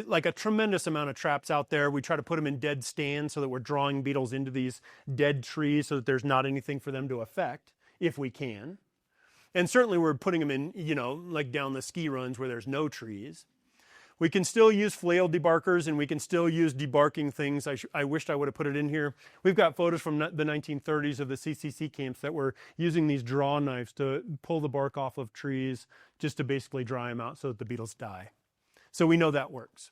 B: like a tremendous amount of traps out there. We try to put them in dead stands so that we're drawing beetles into these dead trees so that there's not anything for them to affect, if we can. And certainly we're putting them in, like down the ski runs where there's no trees. We can still use flail debarkers, and we can still use debarking things. I wished I would have put it in here. We've got photos from the 1930s of the CCC camps that were using these draw knives to pull the bark off of trees just to basically dry them out so that the beetles die. So we know that works.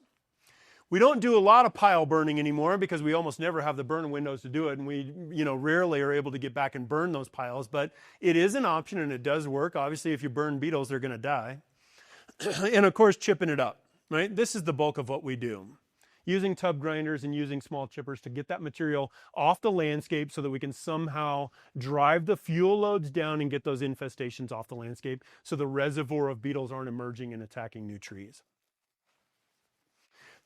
B: We don't do a lot of pile burning anymore because we almost never have the burn windows to do it, and we rarely are able to get back and burn those piles, but it is an option and it does work. Obviously, if you burn beetles, they're going to die. And of course, chipping it up. Right? This is the bulk of what we do. Using tub grinders and using small chippers to get that material off the landscape so that we can somehow drive the fuel loads down and get those infestations off the landscape so the reservoir of beetles aren't emerging and attacking new trees.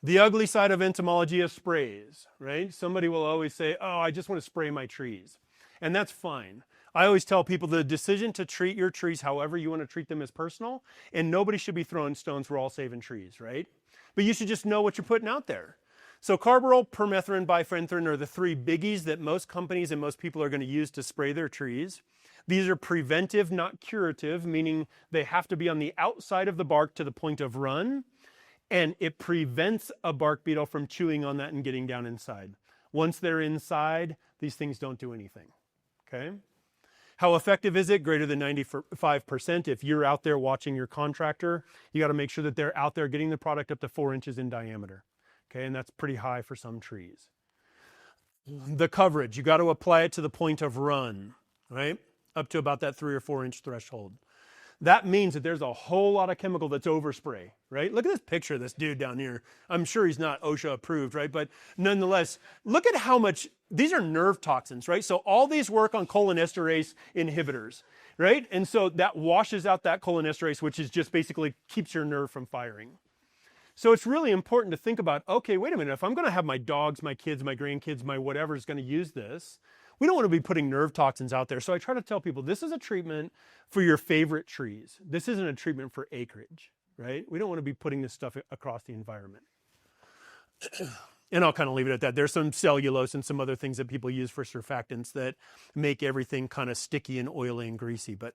B: The ugly side of entomology is sprays, right? Somebody will always say, oh, I just want to spray my trees. And that's fine. I always tell people the decision to treat your trees however you want to treat them is personal, and nobody should be throwing stones. We're all saving trees, right? But you should just know what you're putting out there. So carbaryl, permethrin, bifenthrin are the three biggies that most companies and most people are going to use to spray their trees. These are preventive, not curative, meaning they have to be on the outside of the bark to the point of run, and it prevents a bark beetle from chewing on that and getting down inside. Once they're inside, these things don't do anything, okay? How effective is it? Greater than 95%. If you're out there watching your contractor, you got to make sure that they're out there getting the product up to 4 inches in diameter. Okay, and that's pretty high for some trees. The coverage, you got to apply it to the point of run, right? Up to about that 3 or 4 inch threshold. That means that there's a whole lot of chemical that's overspray, right? Look at this picture of this dude down here. I'm sure he's not OSHA approved, right? But nonetheless, look at how much, these are nerve toxins, right? So all these work on cholinesterase inhibitors, right? And so that washes out that cholinesterase, which is just basically keeps your nerve from firing. So it's really important to think about, okay, wait a minute, if I'm going to have my dogs, my kids, my grandkids, my whatever is going to use this, We don't want to be putting nerve toxins out there. So I try to tell people this is a treatment for your favorite trees. This isn't a treatment for acreage, right? We don't want to be putting this stuff across the environment. And I'll kind of leave it at that. There's some cellulose and some other things that people use for surfactants that make everything kind of sticky and oily and greasy. But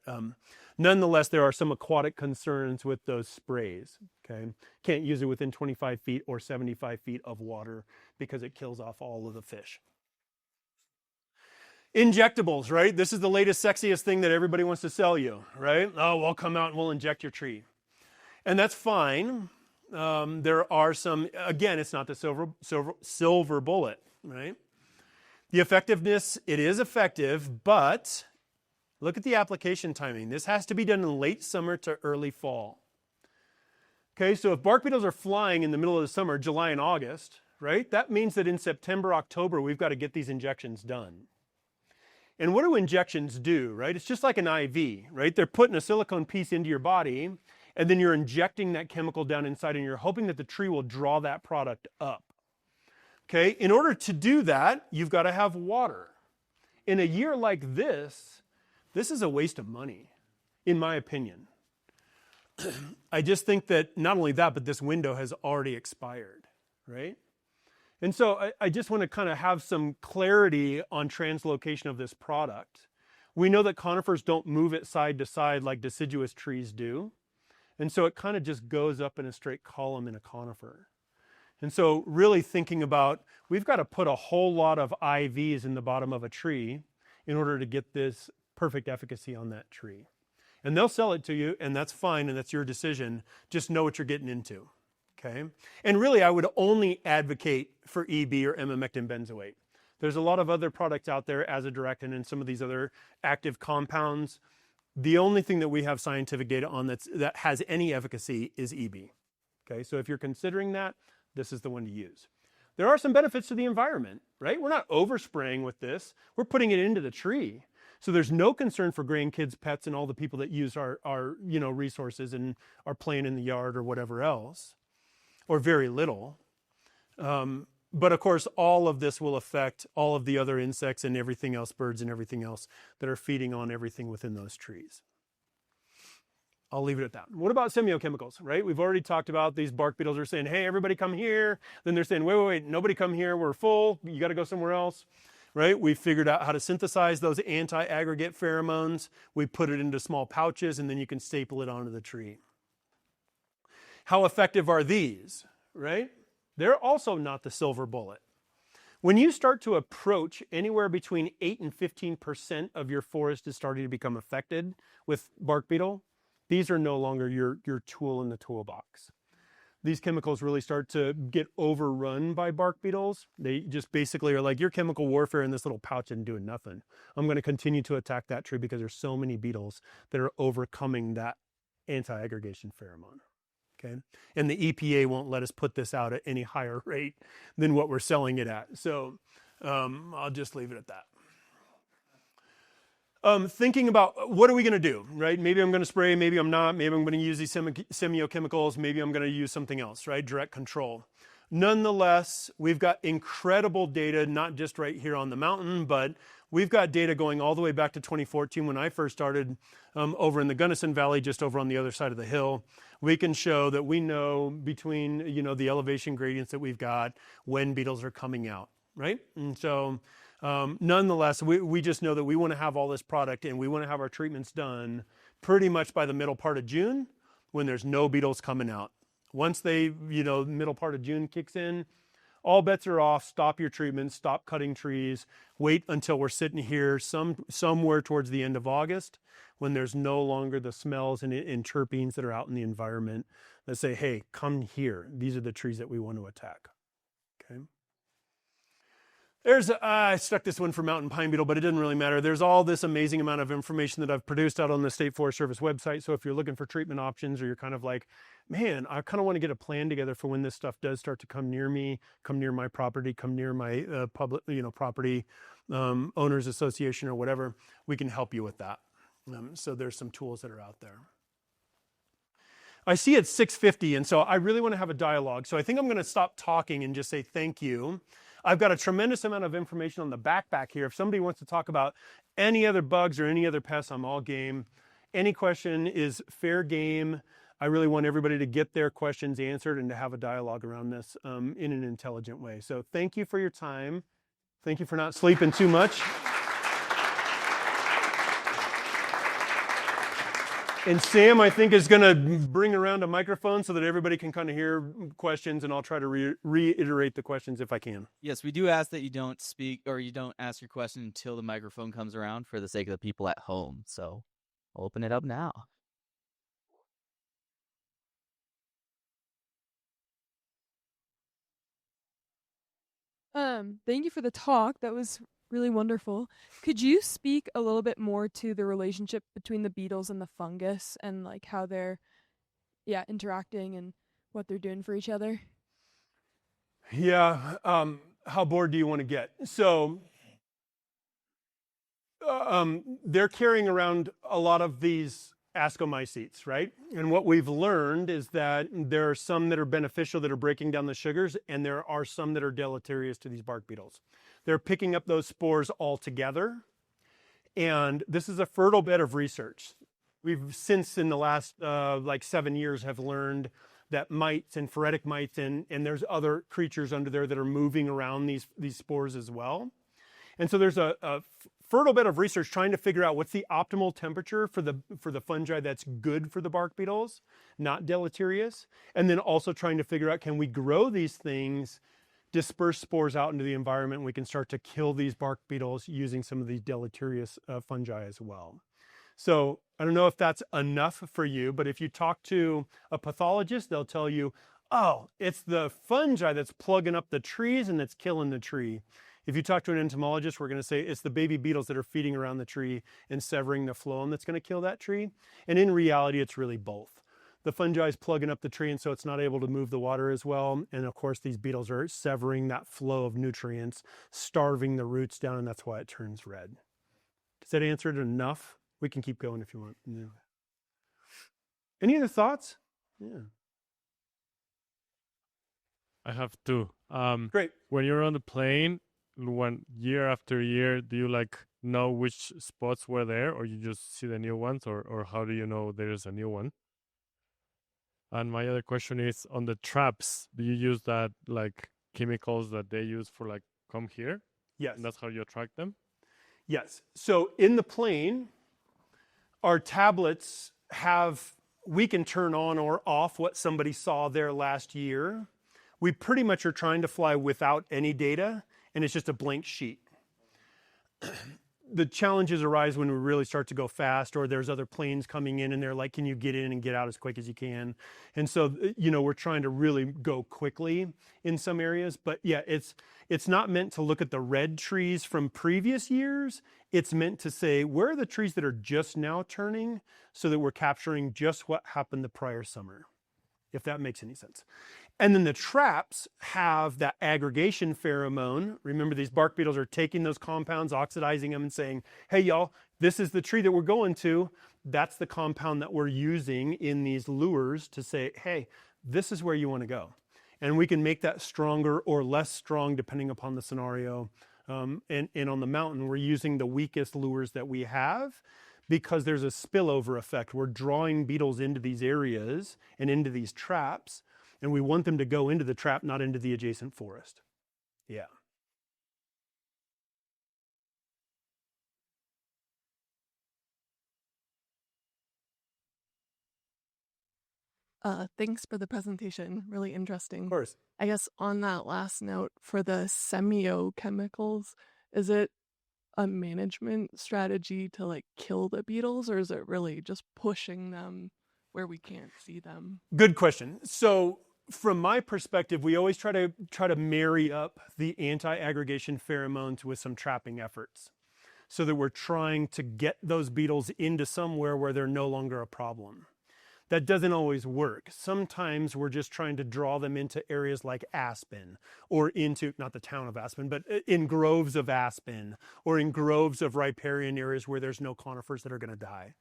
B: nonetheless, there are some aquatic concerns with those sprays. Okay, can't use it within 25 feet or 75 feet of water because it kills off all of the fish. Injectables, right? This is the latest, sexiest thing that everybody wants to sell you, right? Oh, we'll come out and we'll inject your tree. And that's fine. There are some, again, it's not the silver bullet, right? The effectiveness, it is effective, but look at the application timing. This has to be done in late summer to early fall. Okay, so if bark beetles are flying in the middle of the summer, July and August, right? That means that in September, October, we've got to get these injections done. And what do injections do, right? It's just like an IV, right? They're putting a silicone piece into your body, and then you're injecting that chemical down inside, and you're hoping that the tree will draw that product up. Okay, in order to do that, you've got to have water. In a year like this is a waste of money, in my opinion. I just think that not only that, but this window has already expired, right? And so I just want to kind of have some clarity on translocation of this product. We know that conifers don't move it side to side like deciduous trees do. And so it kind of just goes up in a straight column in a conifer. And so really thinking about, we've got to put a whole lot of IVs in the bottom of a tree in order to get this perfect efficacy on that tree. And they'll sell it to you, and that's fine, and that's your decision. Just know what you're getting into, okay? And really, I would only advocate for EB or emamectin benzoate. There's a lot of other products out there, azadirachtin and some of these other active compounds. The only thing that we have scientific data on that has any efficacy is EB. Okay, so if you're considering that, this is the one to use. There are some benefits to the environment, right? We're not overspraying with this. We're putting it into the tree. So there's no concern for grandkids, pets, and all the people that use our resources and are playing in the yard or whatever else, or very little. But of course, all of this will affect all of the other insects and everything else, birds and everything else that are feeding on everything within those trees. I'll leave it at that. What about semiochemicals, right? We've already talked about these bark beetles are saying, hey, everybody come here. Then they're saying, wait, nobody come here. We're full. You got to go somewhere else, right? We figured out how to synthesize those anti-aggregate pheromones. We put it into small pouches, and then you can staple it onto the tree. How effective are these, right? They're also not the silver bullet. When you start to approach anywhere between 8 and 15% of your forest is starting to become affected with bark beetle, these are no longer your tool in the toolbox. These chemicals really start to get overrun by bark beetles. They just basically are like, your chemical warfare in this little pouch isn't doing nothing. I'm going to continue to attack that tree because there's so many beetles that are overcoming that anti-aggregation pheromone. Okay? And the EPA won't let us put this out at any higher rate than what we're selling it at. So I'll just leave it at that. Thinking about what are we going to do, right? Maybe I'm going to spray, maybe I'm not. Maybe I'm going to use these semiochemicals. Maybe I'm going to use something else, right? Direct control. Nonetheless, we've got incredible data, not just right here on the mountain, but we've got data going all the way back to 2014 when I first started over in the Gunnison Valley, just over on the other side of the hill. We can show that we know between, the elevation gradients that we've got when beetles are coming out, right? And so nonetheless, we just know that we want to have all this product and we want to have our treatments done pretty much by the middle part of June when there's no beetles coming out. Once they, middle part of June kicks in, all bets are off. Stop your treatments, stop cutting trees, wait until we're sitting here somewhere towards the end of August when there's no longer the smells and chirpings that are out in the environment that say, hey, come here. These are the trees that we want to attack. Okay. I stuck this one for mountain pine beetle, but it doesn't really matter. There's all this amazing amount of information that I've produced out on the State Forest Service website. So if you're looking for treatment options or you're kind of like, man, I kind of want to get a plan together for when this stuff does start to come near me, come near my property, come near my public, property owners association or whatever, we can help you with that. So there's some tools that are out there. I see it's 6:50, and so I really want to have a dialogue. So I think I'm going to stop talking and just say thank you. I've got a tremendous amount of information on the backpack here. If somebody wants to talk about any other bugs or any other pests, I'm all game. Any question is fair game. I really want everybody to get their questions answered and to have a dialogue around this in an intelligent way. So thank you for your time. Thank you for not sleeping too much. And Sam, I think, is going to bring around a microphone so that everybody can kind of hear questions, and I'll try to reiterate the questions if I can.
A: Yes, we do ask that you don't speak or you don't ask your question until the microphone comes around for the sake of the people at home. So I'll open it up now.
C: Thank you for the talk. That was really wonderful. Could you speak a little bit more to the relationship between the beetles and the fungus and like how they're interacting and what they're doing for each other?
B: Yeah, how bored do you want to get? So they're carrying around a lot of these ascomycetes, right? And what we've learned is that there are some that are beneficial that are breaking down the sugars, and there are some that are deleterious to these bark beetles. They're picking up those spores all together, and this is a fertile bed of research. We've since in the last 7 years have learned that mites and phoretic mites and there's other creatures under there that are moving around these spores as well. And so there's a fertile bed of research trying to figure out what's the optimal temperature for the fungi that's good for the bark beetles, not deleterious, and then also trying to figure out, can we grow these things, disperse spores out into the environment, and we can start to kill these bark beetles using some of these deleterious fungi as well. So I don't know if that's enough for you, but if you talk to a pathologist, they'll tell you, oh, it's the fungi that's plugging up the trees and that's killing the tree. If you talk to an entomologist, we're going to say it's the baby beetles that are feeding around the tree and severing the phloem that's going to kill that tree. And in reality, it's really both. The fungi is plugging up the tree, and so it's not able to move the water as well. And of course, these beetles are severing that flow of nutrients, starving the roots down, and that's why it turns red. Does that answer it enough? We can keep going if you want. Yeah. Any other thoughts? Yeah.
D: I have two.
B: Great.
D: When you're on the plane, year after year, do you know which spots were there, or you just see the new ones, or how do you know there's a new one? And my other question is on the traps. Do you use that chemicals that they use for come here?
B: Yes.
D: And that's how you attract them?
B: Yes. So in the plane, our tablets we can turn on or off what somebody saw there last year. We pretty much are trying to fly without any data, and it's just a blank sheet. The challenges arise when we really start to go fast, or there's other planes coming in and they're like, can you get in and get out as quick as you can? And so, we're trying to really go quickly in some areas. But yeah, it's not meant to look at the red trees from previous years. It's meant to say, where are the trees that are just now turning, so that we're capturing just what happened the prior summer, if that makes any sense. And then the traps have that aggregation pheromone. Remember, these bark beetles are taking those compounds, oxidizing them, and saying, hey, y'all, this is the tree that we're going to. That's the compound that we're using in these lures to say, hey, this is where you want to go. And we can make that stronger or less strong depending upon the scenario. And on the mountain, we're using the weakest lures that we have, because there's a spillover effect. We're drawing beetles into these areas and into these traps, and we want them to go into the trap, not into the adjacent forest. Yeah.
E: Thanks for the presentation. Really interesting.
B: Of course.
E: I guess on that last note, for the semiochemicals, is it a management strategy to kill the beetles, or is it really just pushing them where we can't see them?
B: Good question. So from my perspective, we always try to marry up the anti-aggregation pheromones with some trapping efforts, so that we're trying to get those beetles into somewhere where they're no longer a problem. That doesn't always work. Sometimes we're just trying to draw them into areas like Aspen, or into, not the town of Aspen, but in groves of aspen, or in groves of riparian areas where there's no conifers that are going to die.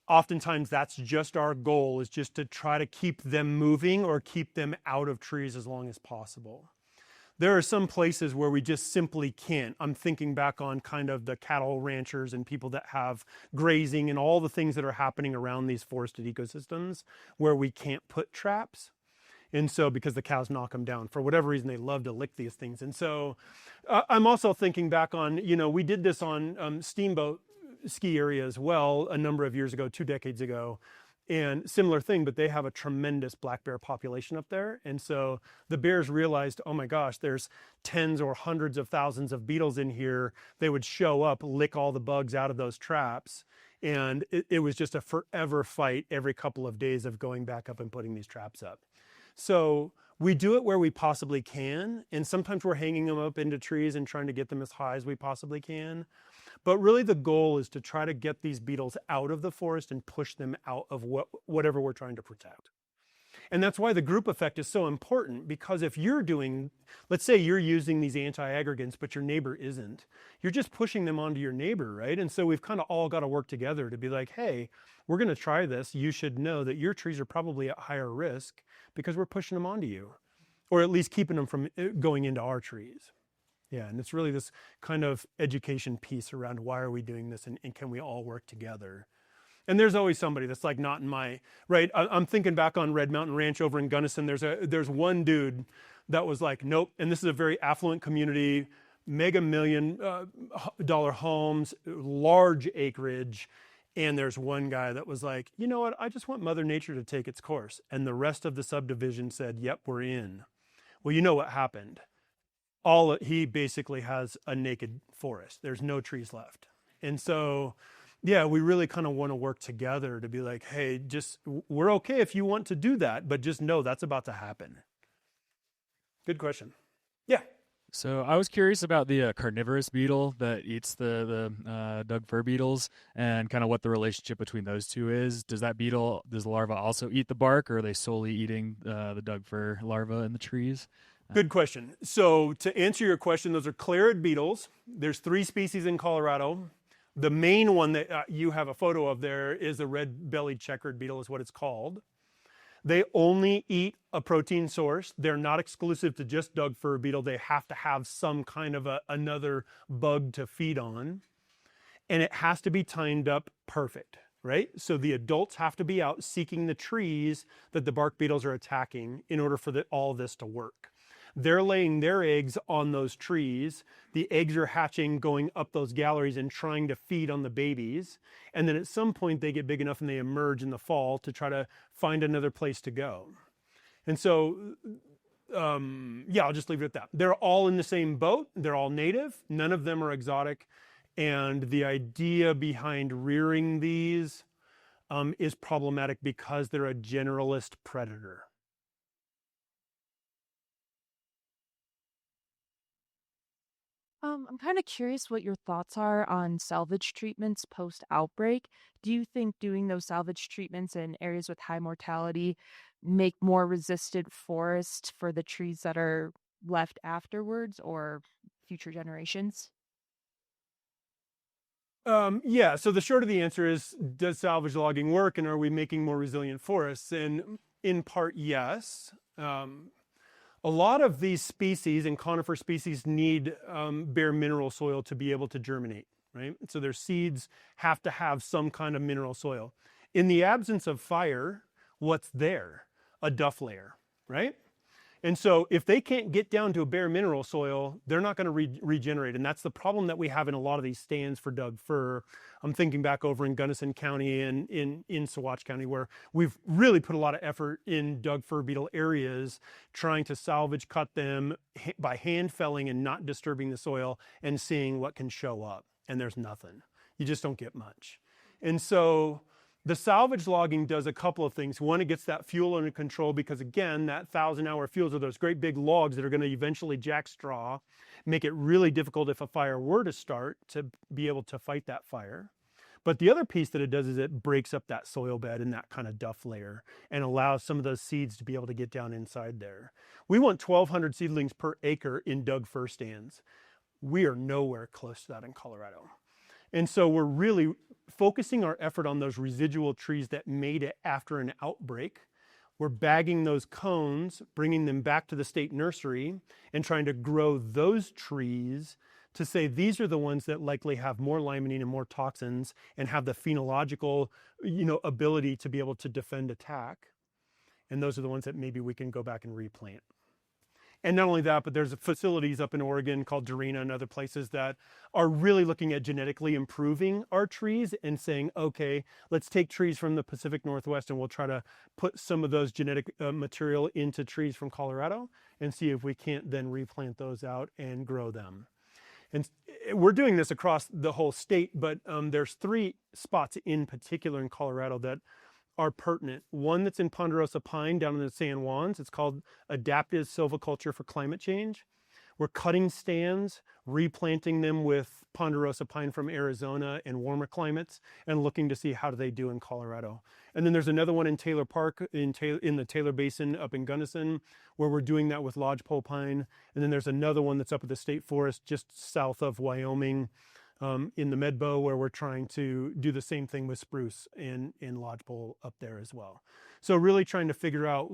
B: oftentimes that's just our goal, is just to try to keep them moving or keep them out of trees as long as possible. There are some places where we just simply can't. I'm thinking back on kind of the cattle ranchers and people that have grazing and all the things that are happening around these forested ecosystems where we can't put traps. And so, because the cows knock them down, for whatever reason, they love to lick these things. And so I'm also thinking back on, we did this on Steamboat ski area as well a number of years ago, 2 decades ago. And similar thing, but they have a tremendous black bear population up there. And so the bears realized, oh my gosh, there's tens or hundreds of thousands of beetles in here. They would show up, lick all the bugs out of those traps. And it was just a forever fight every couple of days of going back up and putting these traps up. So we do it where we possibly can. And sometimes we're hanging them up into trees and trying to get them as high as we possibly can. But really the goal is to try to get these beetles out of the forest and push them out of whatever we're trying to protect. And that's why the group effect is so important, because if you're doing, let's say you're using these anti-aggregants, but your neighbor isn't, you're just pushing them onto your neighbor, right? And so we've kind of all got to work together to be like, hey, we're going to try this. You should know that your trees are probably at higher risk because we're pushing them onto you, or at least keeping them from going into our trees. Yeah, and it's really this kind of education piece around why are we doing this, and can we all work together? And there's always somebody that's like not in my, right? I'm thinking back on Red Mountain Ranch over in Gunnison. There's one dude that was like, nope. And this is a very affluent community, mega million dollar homes, large acreage. And there's one guy that was like, you know what? I just want Mother Nature to take its course. And the rest of the subdivision said, yep, we're in. Well, you know what happened? He basically has a naked forest. There's no trees left. And so, yeah, we really kind of want to work together to be like, hey, we're okay if you want to do that, but just know that's about to happen. Good question. Yeah.
F: So I was curious about the carnivorous beetle that eats the Douglas-fir beetles, and kind of what the relationship between those two is. Does the larva also eat the bark, or are they solely eating the Douglas-fir larva in the trees?
B: Good question. So to answer your question, those are clarid beetles. There's 3 species in Colorado. The main one that you have a photo of there is the red-bellied checkered beetle, is what it's called. They only eat a protein source. They're not exclusive to just Douglas-fir beetle. They have to have some kind of another bug to feed on. And it has to be timed up perfect, right? So the adults have to be out seeking the trees that the bark beetles are attacking in order for all this to work. They're laying their eggs on those trees. The eggs are hatching, going up those galleries and trying to feed on the babies. And then at some point they get big enough and they emerge in the fall to try to find another place to go. And so, I'll just leave it at that. They're all in the same boat. They're all native. None of them are exotic. And the idea behind rearing these is problematic because they're a generalist predator.
G: I'm kind of curious what your thoughts are on salvage treatments post-outbreak. Do you think doing those salvage treatments in areas with high mortality make more resistant forests for the trees that are left afterwards or future generations?
B: So the short of the answer is, does salvage logging work, and are we making more resilient forests? And in part, yes. A lot of these species and conifer species need bare mineral soil to be able to germinate, right? So their seeds have to have some kind of mineral soil. In the absence of fire, what's there? A duff layer, right? And so if they can't get down to a bare mineral soil, they're not going to regenerate. And that's the problem that we have in a lot of these stands for Douglas-fir. I'm thinking back over in Gunnison County and in Saguache County, where we've really put a lot of effort in Douglas-fir beetle areas, trying to salvage cut them by hand felling and not disturbing the soil and seeing what can show up. And there's nothing. You just don't get much. And so the salvage logging does a couple of things. One, it gets that fuel under control, because again, that 1,000-hour fuels are those great big logs that are going to eventually jack straw, make it really difficult if a fire were to start to be able to fight that fire. But the other piece that it does is it breaks up that soil bed and that kind of duff layer and allows some of those seeds to be able to get down inside there. We want 1,200 seedlings per acre in Douglas-fir stands. We are nowhere close to that in Colorado. And so we're really focusing our effort on those residual trees that made it after an outbreak. We're bagging those cones, bringing them back to the state nursery, and trying to grow those trees to say these are the ones that likely have more limonene and more toxins and have the phenological, ability to be able to defend attack. And those are the ones that maybe we can go back and replant. And not only that, but there's facilities up in Oregon called Dorena and other places that are really looking at genetically improving our trees and saying, okay, let's take trees from the Pacific Northwest and we'll try to put some of those genetic material into trees from Colorado and see if we can't then replant those out and grow them. And we're doing this across the whole state, but there's 3 spots in particular in Colorado that are pertinent. One that's in Ponderosa Pine down in the San Juans. It's called Adaptive Silviculture for Climate Change. We're cutting stands, replanting them with Ponderosa Pine from Arizona and warmer climates, and looking to see how do they do in Colorado. And then there's another one in Taylor Park, in the Taylor Basin up in Gunnison, where we're doing that with lodgepole pine. And then there's another one that's up at the State Forest just south of Wyoming, in the Medbo, where we're trying to do the same thing with spruce in lodgepole up there as well. So really trying to figure out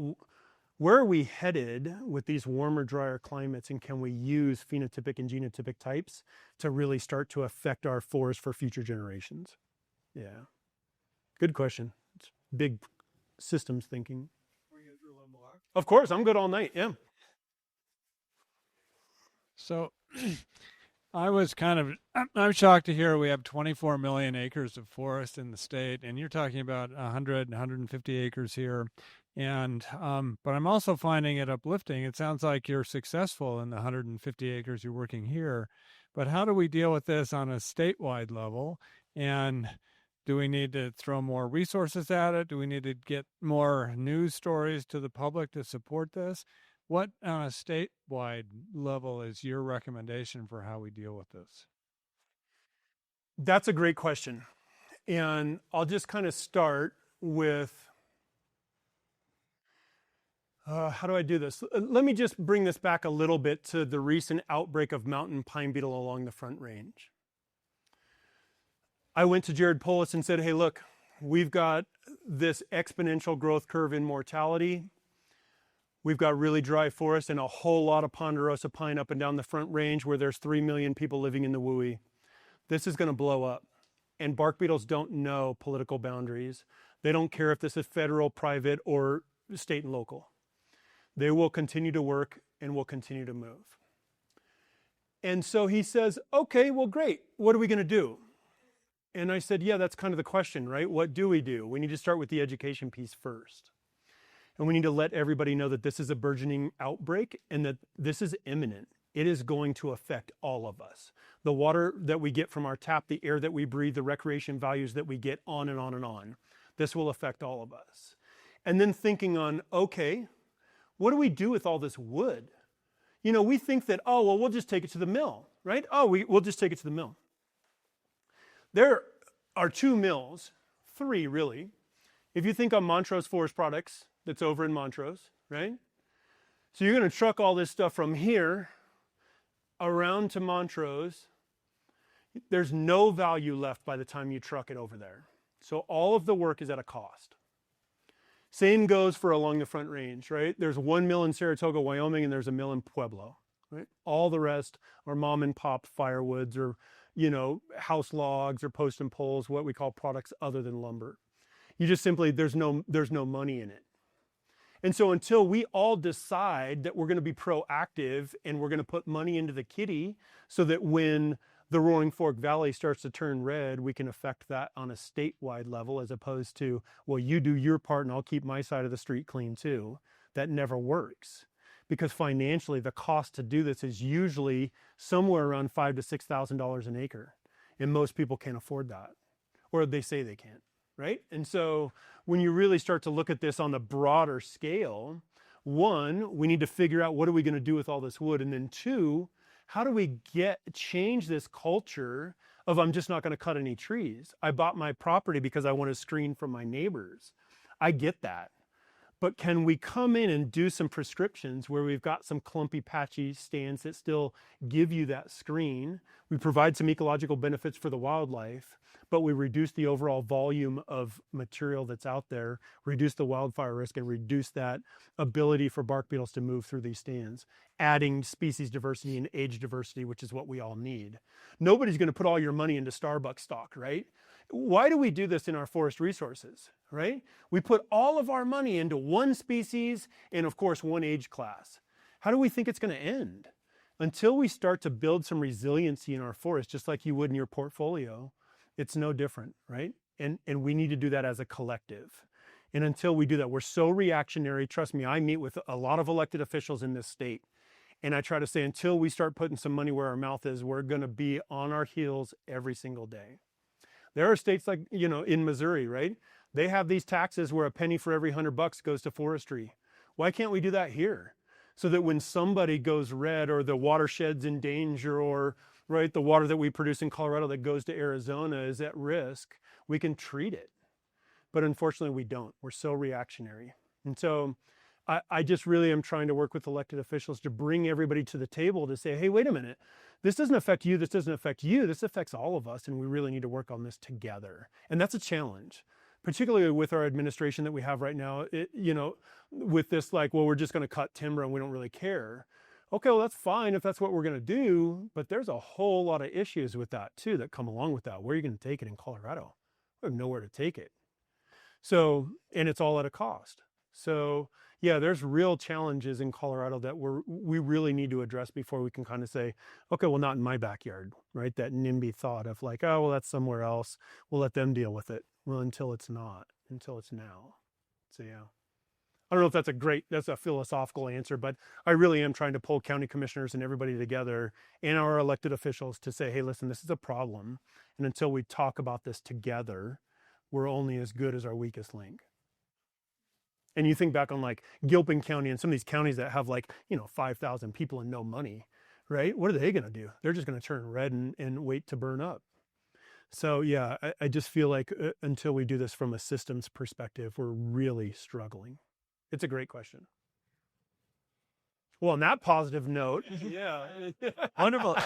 B: where are we headed with these warmer, drier climates, and can we use phenotypic and genotypic types to really start to affect our forest for future generations? Yeah, good question. It's big systems thinking.
H: We get through a little more.
B: Of course, I'm good all night, yeah.
H: So I'm shocked to hear we have 24 million acres of forest in the state, and you're talking about 150 acres here. And, but I'm also finding it uplifting. It sounds like you're successful in the 150 acres you're working here, but how do we deal with this on a statewide level? And do we need to throw more resources at it? Do we need to get more news stories to the public to support this? What on a statewide level is your recommendation for how we deal with this?
B: That's a great question. And I'll just kind of start with, how do I do this? Let me just bring this back a little bit to the recent outbreak of mountain pine beetle along the Front Range. I went to Jared Polis and said, hey, look, we've got this exponential growth curve in mortality. We've got really dry forest and a whole lot of ponderosa pine up and down the Front Range where there's 3 million people living in the WUI. This is going to blow up. And bark beetles don't know political boundaries. They don't care if this is federal, private, or state and local. They will continue to work and will continue to move. And so he says, okay, well, great. What are we going to do? And I said, yeah, that's kind of the question, right? What do? We need to start with the education piece first. And we need to let everybody know that this is a burgeoning outbreak and that this is imminent. It is going to affect all of us. The water that we get from our tap, the air that we breathe, the recreation values that we get, on and on and on. This will affect all of us. And then thinking on, okay, what do we do with all this wood? You know, we think that, oh, well, we'll just take it to the mill, right? Oh, we'll just take it to the mill. There are 2 mills, 3 really. If you think on Montrose Forest Products, that's over in Montrose, right? So you're going to truck all this stuff from here around to Montrose. There's no value left by the time you truck it over there. So all of the work is at a cost. Same goes for along the Front Range, right? There's 1 mill in Saratoga, Wyoming, and there's a mill in Pueblo, right? All the rest are mom and pop firewoods or, you know, house logs or post and poles, what we call products other than lumber. You just simply, there's no money in it. And so until we all decide that we're going to be proactive and we're going to put money into the kitty so that when the Roaring Fork Valley starts to turn red, we can affect that on a statewide level as opposed to, well, you do your part and I'll keep my side of the street clean too. That never works because financially the cost to do this is usually somewhere around $5,000 to $6,000 an acre. And most people can't afford that, or they say they can't. Right? And so when you really start to look at this on the broader scale, 1, we need to figure out what are we going to do with all this wood? And then 2, how do we change this culture of I'm just not going to cut any trees? I bought my property because I want to screen from my neighbors. I get that. But can we come in and do some prescriptions where we've got some clumpy, patchy stands that still give you that screen? We provide some ecological benefits for the wildlife, but we reduce the overall volume of material that's out there, reduce the wildfire risk, and reduce that ability for bark beetles to move through these stands, adding species diversity and age diversity, which is what we all need. Nobody's going to put all your money into Starbucks stock, right? Why do we do this in our forest resources, right? We put all of our money into one species and, of course, one age class. How do we think it's going to end? Until we start to build some resiliency in our forest, just like you would in your portfolio, it's no different, right? And we need to do that as a collective. And until we do that, we're so reactionary. Trust me, I meet with a lot of elected officials in this state. And I try to say, until we start putting some money where our mouth is, we're going to be on our heels every single day. There are states like, in Missouri, right? They have these taxes where a penny for every $100 goes to forestry. Why can't we do that here? So that when somebody goes red or the watershed's in danger or, right, the water that we produce in Colorado that goes to Arizona is at risk, we can treat it. But unfortunately, we don't. We're so reactionary. And so I just really am trying to work with elected officials to bring everybody to the table to say, hey, wait a minute. This doesn't affect you. This doesn't affect you. This affects all of us. And we really need to work on this together. And that's a challenge, particularly with our administration that we have right now, with this like, well, we're just going to cut timber and we don't really care. Okay, well, that's fine if that's what we're going to do. But there's a whole lot of issues with that, too, that come along with that. Where are you going to take it in Colorado? We have nowhere to take it. So, and it's all at a cost. So, yeah, there's real challenges in Colorado that we really need to address before we can kind of say, okay, well, not in my backyard, right? That NIMBY thought of like, oh, well, that's somewhere else. We'll let them deal with it. Well, until it's not, until it's now. So, yeah. I don't know if that's a philosophical answer, but I really am trying to pull county commissioners and everybody together and our elected officials to say, hey, listen, this is a problem. And until we talk about this together, we're only as good as our weakest link. And you think back on like Gilpin County and some of these counties that have like, 5,000 people and no money, right? What are they going to do? They're just going to turn red and wait to burn up. So yeah, I just feel like until we do this from a systems perspective, we're really struggling. It's a great question. Well, on that positive note, yeah.
F: Wonderful.